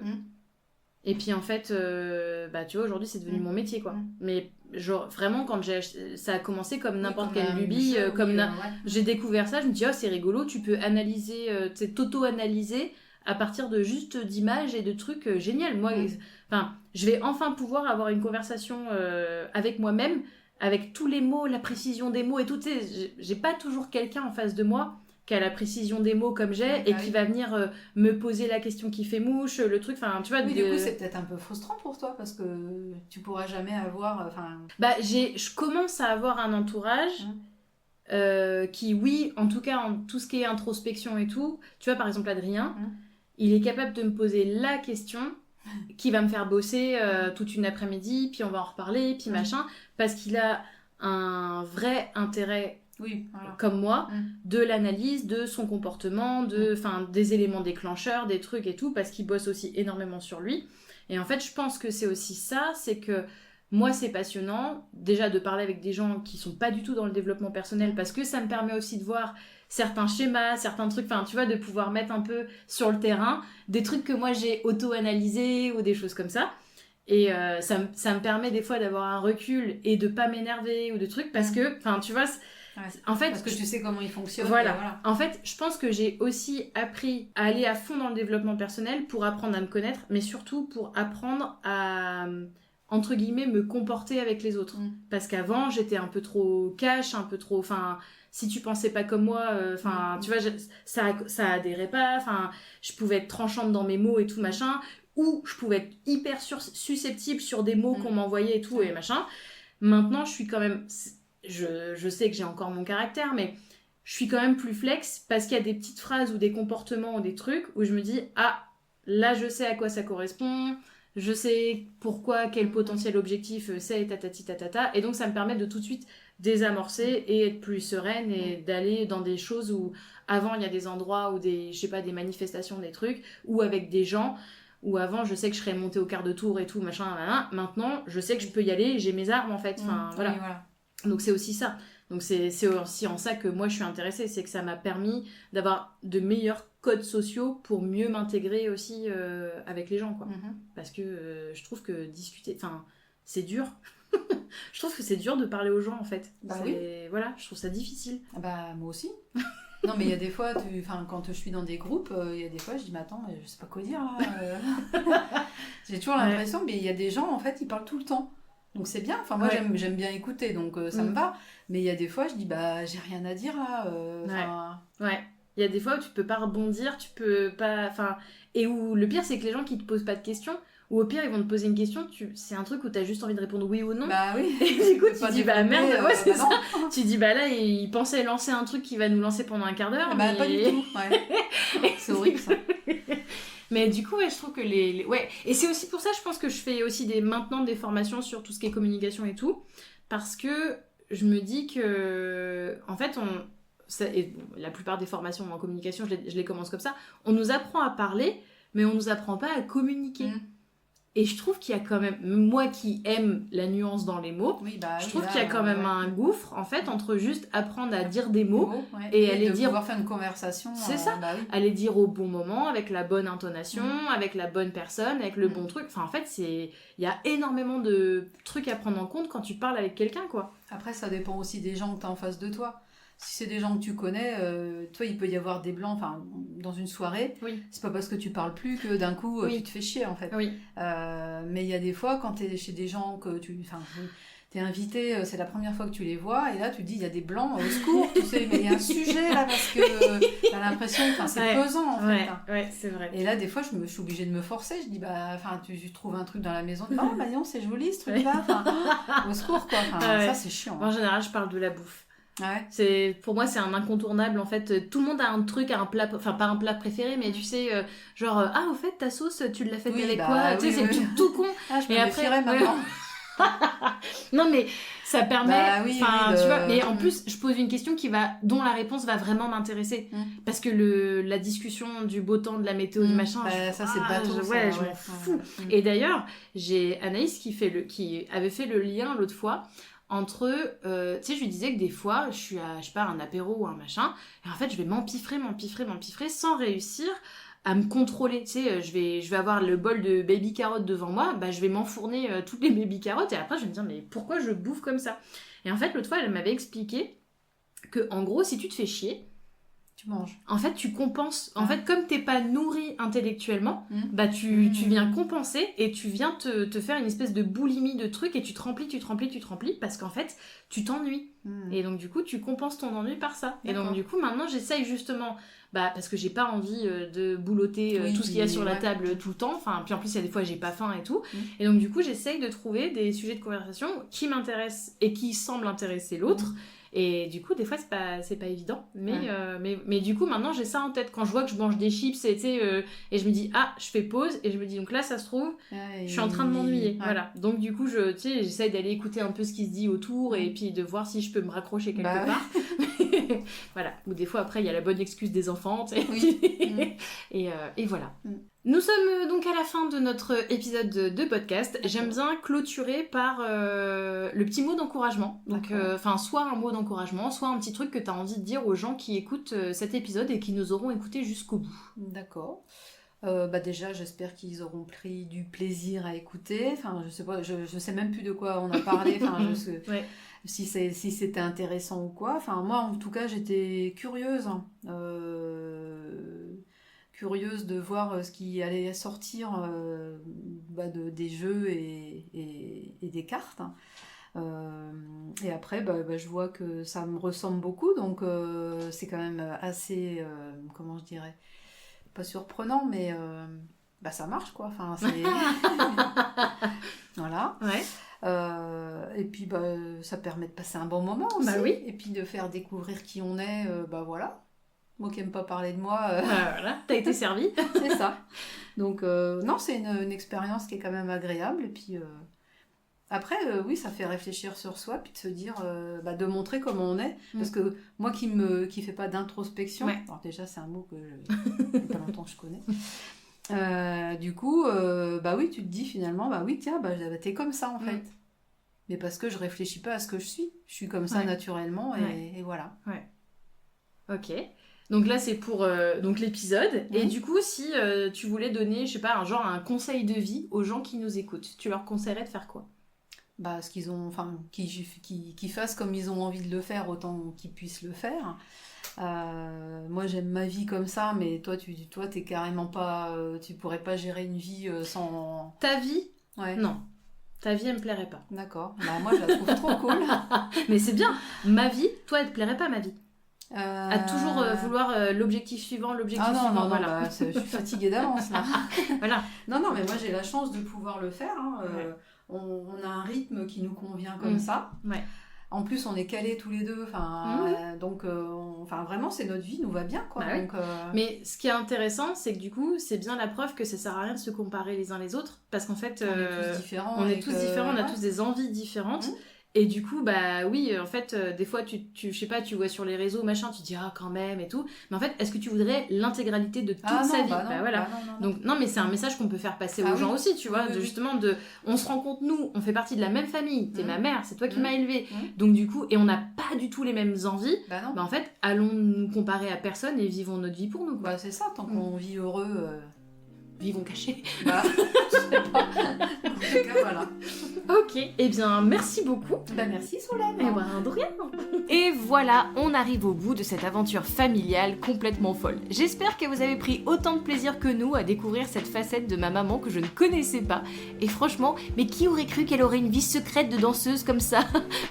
Et puis en fait, tu vois, aujourd'hui c'est devenu mon métier quoi. Mais genre vraiment quand ça a commencé comme n'importe quelle lubie, j'ai découvert ça, je me dis oh c'est rigolo, tu peux analyser, t'auto-analyser à partir de juste d'images et de trucs génial. Moi, je vais enfin pouvoir avoir une conversation avec moi-même, avec tous les mots, la précision des mots et tout. Tu sais, j'ai pas toujours quelqu'un en face de moi qui a la précision des mots comme j'ai et qui va venir me poser la question qui fait mouche, le truc, enfin tu vois. Oui, du coup c'est peut-être un peu frustrant pour toi parce que tu pourras jamais avoir. Je commence à avoir un entourage qui, oui, en tout cas en tout ce qui est introspection et tout, tu vois par exemple Adrien, il est capable de me poser la question qui va me faire bosser toute une après-midi, puis on va en reparler, puis machin, parce qu'il a un vrai intérêt. Oui, voilà. Comme moi, de l'analyse de son comportement, des éléments déclencheurs, des trucs et tout, parce qu'il bosse aussi énormément sur lui. Et en fait, je pense que c'est aussi ça, c'est que moi, c'est passionnant, déjà de parler avec des gens qui sont pas du tout dans le développement personnel, parce que ça me permet aussi de voir certains schémas, certains trucs, enfin, tu vois, de pouvoir mettre un peu sur le terrain des trucs que moi j'ai auto-analysés ou des choses comme ça. Et ça me permet des fois d'avoir un recul et de pas m'énerver ou de trucs, parce que, enfin, tu vois... En fait, parce que tu sais comment il fonctionne. Voilà. En fait, je pense que j'ai aussi appris à aller à fond dans le développement personnel pour apprendre à me connaître, mais surtout pour apprendre à, entre guillemets, me comporter avec les autres. Parce qu'avant, j'étais un peu trop cash, un peu trop... Enfin, si tu pensais pas comme moi, tu vois, ça adhérait pas. Enfin, je pouvais être tranchante dans mes mots et tout, machin. Ou je pouvais être hyper susceptible sur des mots qu'on m'envoyait et tout, et machin. Maintenant, je suis quand même... Je sais que j'ai encore mon caractère, mais je suis quand même plus flex parce qu'il y a des petites phrases ou des comportements ou des trucs où je me dis ah, là je sais à quoi ça correspond, je sais pourquoi, quel potentiel objectif c'est, tatati tatata, et donc ça me permet de tout de suite désamorcer et être plus sereine et d'aller dans des choses où avant il y a des endroits ou des manifestations, des trucs, ou avec des gens où avant je sais que je serais montée au quart de tour et tout, machin, maintenant je sais que je peux y aller, j'ai mes armes en fait, voilà. Oui, voilà. Donc c'est aussi ça. Donc c'est aussi en ça que moi je suis intéressée, c'est que ça m'a permis d'avoir de meilleurs codes sociaux pour mieux m'intégrer aussi avec les gens, quoi. Parce que je trouve que discuter, enfin c'est dur. Je trouve que c'est dur de parler aux gens en fait. Oui. Voilà, je trouve ça difficile. Moi aussi. Non mais il y a des fois, quand je suis dans des groupes, il y a des fois je dis mais attends, je sais pas quoi dire là. J'ai toujours l'impression, mais il y a des gens en fait ils parlent tout le temps. Donc c'est bien, enfin moi j'aime bien écouter, donc ça me va. Mais il y a des fois je dis j'ai rien à dire là. Il y a des fois où tu peux pas rebondir, tu peux pas... Et où le pire c'est que les gens qui te posent pas de questions, ou au pire ils vont te poser une question, c'est un truc où t'as juste envie de répondre oui ou non. Oui. Et du coup tu dis merde, c'est ça. Tu dis là il pensait lancer un truc qui va nous lancer pendant un quart d'heure. Mais... pas du tout, c'est horrible ça. Mais du coup, je trouve que et c'est aussi pour ça, je pense que je fais aussi maintenant des formations sur tout ce qui est communication et tout, parce que je me dis que, en fait, la plupart des formations en communication, je les commence comme ça, on nous apprend à parler, mais on nous apprend pas à communiquer. Et je trouve qu'il y a quand même, moi qui aime la nuance dans les mots, je trouve qu'il y a quand même un gouffre en fait entre juste apprendre à dire des mots et aller dire, pouvoir faire une conversation. C'est ça, aller dire au bon moment, avec la bonne intonation, avec la bonne personne, avec le bon truc. Enfin en fait, il y a énormément de trucs à prendre en compte quand tu parles avec quelqu'un, quoi. Après ça dépend aussi des gens que tu as en face de toi. Si c'est des gens que tu connais, toi il peut y avoir des blancs, dans une soirée, c'est pas parce que tu parles plus que d'un coup tu te fais chier en fait. Mais il y a des fois quand tu es chez des gens que t'es invité, c'est la première fois que tu les vois, et là tu te dis, il y a des blancs, au secours, tu sais, mais il y a un sujet là, parce que t'as l'impression que c'est pesant en fait. Ouais, c'est vrai. Et là, des fois, je suis obligée de me forcer, je dis, tu trouves un truc dans la maison, oh, bah non, c'est joli ce truc-là, au secours, quoi. Ça, c'est chiant. En général, je parle de la bouffe. Pour moi, c'est un incontournable en fait. Tout le monde a un truc, un plat, enfin pas un plat préféré, mais tu sais, au fait, ta sauce, tu l'as faite avec quoi? Tu sais, c'est le truc tout con. Je me méfierais maintenant. Non mais ça permet tu vois, mais en plus je pose une question dont la réponse va vraiment m'intéresser parce que la discussion du beau temps, de la météo, du machin, ça c'est bateau, je m'en fous. Et d'ailleurs j'ai Anaïs qui avait fait le lien l'autre fois entre tu sais, je lui disais que des fois je suis à, je sais pas, un apéro ou un machin, et en fait je vais m'empiffrer sans réussir à me contrôler, tu sais, je vais avoir le bol de baby carottes devant moi, je vais m'enfourner toutes les baby carottes, et après je vais me dire, mais pourquoi je bouffe comme ça? Et en fait, l'autre fois, elle m'avait expliqué que, en gros, si tu te fais chier, tu manges. En fait, tu compenses. En fait, comme t'es pas nourri intellectuellement, tu viens compenser, et tu viens te faire une espèce de boulimie de trucs, et tu te remplis, parce qu'en fait, tu t'ennuies. Et donc, du coup, tu compenses ton ennui par ça. Et donc, du coup, maintenant, j'essaye justement... parce que j'ai pas envie de boulotter tout ce qu'il y a sur la table tout le temps. Enfin, puis en plus, il y a des fois, j'ai pas faim et tout. Et donc, du coup, j'essaye de trouver des sujets de conversation qui m'intéressent et qui semblent intéresser l'autre. Et du coup, des fois, c'est pas évident. Mais du coup, maintenant, j'ai ça en tête. Quand je vois que je mange des chips, et je me dis, je fais pause. Et je me dis, donc là, ça se trouve, je suis en train de m'ennuyer. Voilà. Donc, du coup, j'essaye d'aller écouter un peu ce qui se dit autour, et puis de voir si je peux me raccrocher quelque part. Voilà. Ou des fois, après, il y a la bonne excuse des enfants. Et voilà. Nous sommes donc à la fin de notre épisode de podcast. J'aime bien clôturer par le petit mot d'encouragement. Donc, soit un mot d'encouragement, soit un petit truc que tu as envie de dire aux gens qui écoutent cet épisode et qui nous auront écoutés jusqu'au bout. D'accord. Déjà, j'espère qu'ils auront pris du plaisir à écouter. Enfin, je sais pas, je sais même plus de quoi on a parlé. Enfin, si c'était intéressant ou quoi. Enfin, moi, en tout cas, j'étais curieuse. Curieuse de voir ce qui allait sortir des jeux et des cartes. Et après, je vois que ça me ressemble beaucoup, donc c'est quand même assez, comment je dirais, pas surprenant, mais ça marche, quoi. Enfin, c'est... Voilà. Et puis, ça permet de passer un bon moment aussi. Et puis de faire découvrir qui on est, voilà. Moi qui n'aime pas parler de moi... Voilà, t'as été servie. C'est ça. Donc, non, c'est une expérience qui est quand même agréable. Et puis, après, oui, ça fait réfléchir sur soi, puis de se dire, de montrer comment on est. Parce que moi qui fais pas d'introspection, alors déjà, c'est un mot que il n'y a pas longtemps que je connais. Du coup, oui, tu te dis finalement, tiens, t'es comme ça en fait. Mais parce que je réfléchis pas à ce que je suis. Je suis comme ça naturellement, et voilà. Ouais. Ok. Donc là, c'est pour donc l'épisode. Et du coup, si tu voulais donner, je sais pas, un conseil de vie aux gens qui nous écoutent, tu leur conseillerais de faire quoi? Ce qu'ils ont, qu'ils fassent comme ils ont envie de le faire, autant qu'ils puissent le faire. Moi, j'aime ma vie comme ça, mais toi, t'es carrément pas... tu pourrais pas gérer une vie sans... Ta vie? Non. Ta vie, elle me plairait pas. D'accord. Moi, je la trouve trop cool. Mais c'est bien. Ma vie, toi, elle te plairait pas, ma vie? À toujours vouloir l'objectif suivant. Non, voilà. Je suis fatiguée d'avance là. Voilà. Non, mais moi j'ai la chance de pouvoir le faire. On a un rythme qui nous convient comme ça. En plus, on est calés tous les deux. Donc, vraiment, c'est notre vie, nous va bien, quoi. Donc, Mais ce qui est intéressant, c'est que du coup, c'est bien la preuve que ça sert à rien de se comparer les uns les autres, parce qu'en fait, on est tous différents. On a tous des envies différentes. Et du coup, oui, en fait, des fois, je sais pas, tu vois sur les réseaux, machin, tu te dis, quand même, et tout. Mais en fait, est-ce que tu voudrais l'intégralité de toute sa vie? Voilà. Donc, non, mais c'est un message qu'on peut faire passer aux gens aussi, tu vois, justement, on se rend compte, nous, on fait partie de la même famille. T'es ma mère, c'est toi qui m'as élevée. Donc, du coup, et on n'a pas du tout les mêmes envies. En fait, allons nous comparer à personne et vivons notre vie pour nous, quoi. C'est ça, tant qu'on vit heureux... vivons cachés. Bah, je sais pas. En tout cas, voilà. Ok, eh bien merci beaucoup. Bah, merci Solène. Et voilà, de rien. Et voilà, on arrive au bout de cette aventure familiale complètement folle. J'espère que vous avez pris autant de plaisir que nous à découvrir cette facette de ma maman que je ne connaissais pas. Et franchement, mais qui aurait cru qu'elle aurait une vie secrète de danseuse comme ça?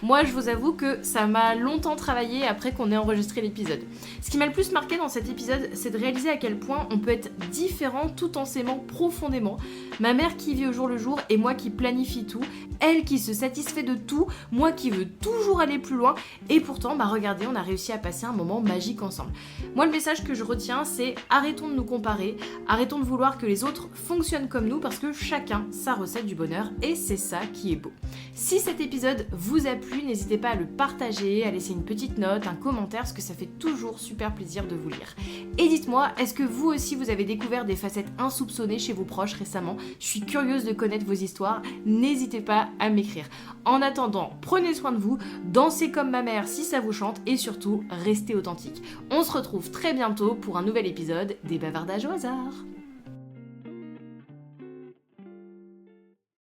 Moi, je vous avoue que ça m'a longtemps travaillé après qu'on ait enregistré l'épisode. Ce qui m'a le plus marqué dans cet épisode, c'est de réaliser à quel point on peut être différent tout en s'aimant profondément. Ma mère qui vit au jour le jour et moi qui planifie tout. Elle qui se satisfait de tout, moi qui veux toujours aller plus loin. Et pourtant, regardez, on a réussi à passer un moment magique ensemble. Moi, le message que je retiens, c'est arrêtons de nous comparer, arrêtons de vouloir que les autres fonctionnent comme nous parce que chacun sa recette du bonheur et c'est ça qui est beau. Si cet épisode vous a plu, n'hésitez pas à le partager, à laisser une petite note, un commentaire, parce que ça fait toujours super plaisir de vous lire. Et dites-moi, est-ce que vous aussi vous avez découvert des facettes insoupçonnées chez vos proches récemment? Je suis curieuse de connaître vos histoires, n'hésitez pas à m'écrire. En attendant, prenez soin de vous, dansez comme ma mère si ça vous chante et surtout, restez authentique. On se retrouve très bientôt pour un nouvel épisode des Bavardages au hasard.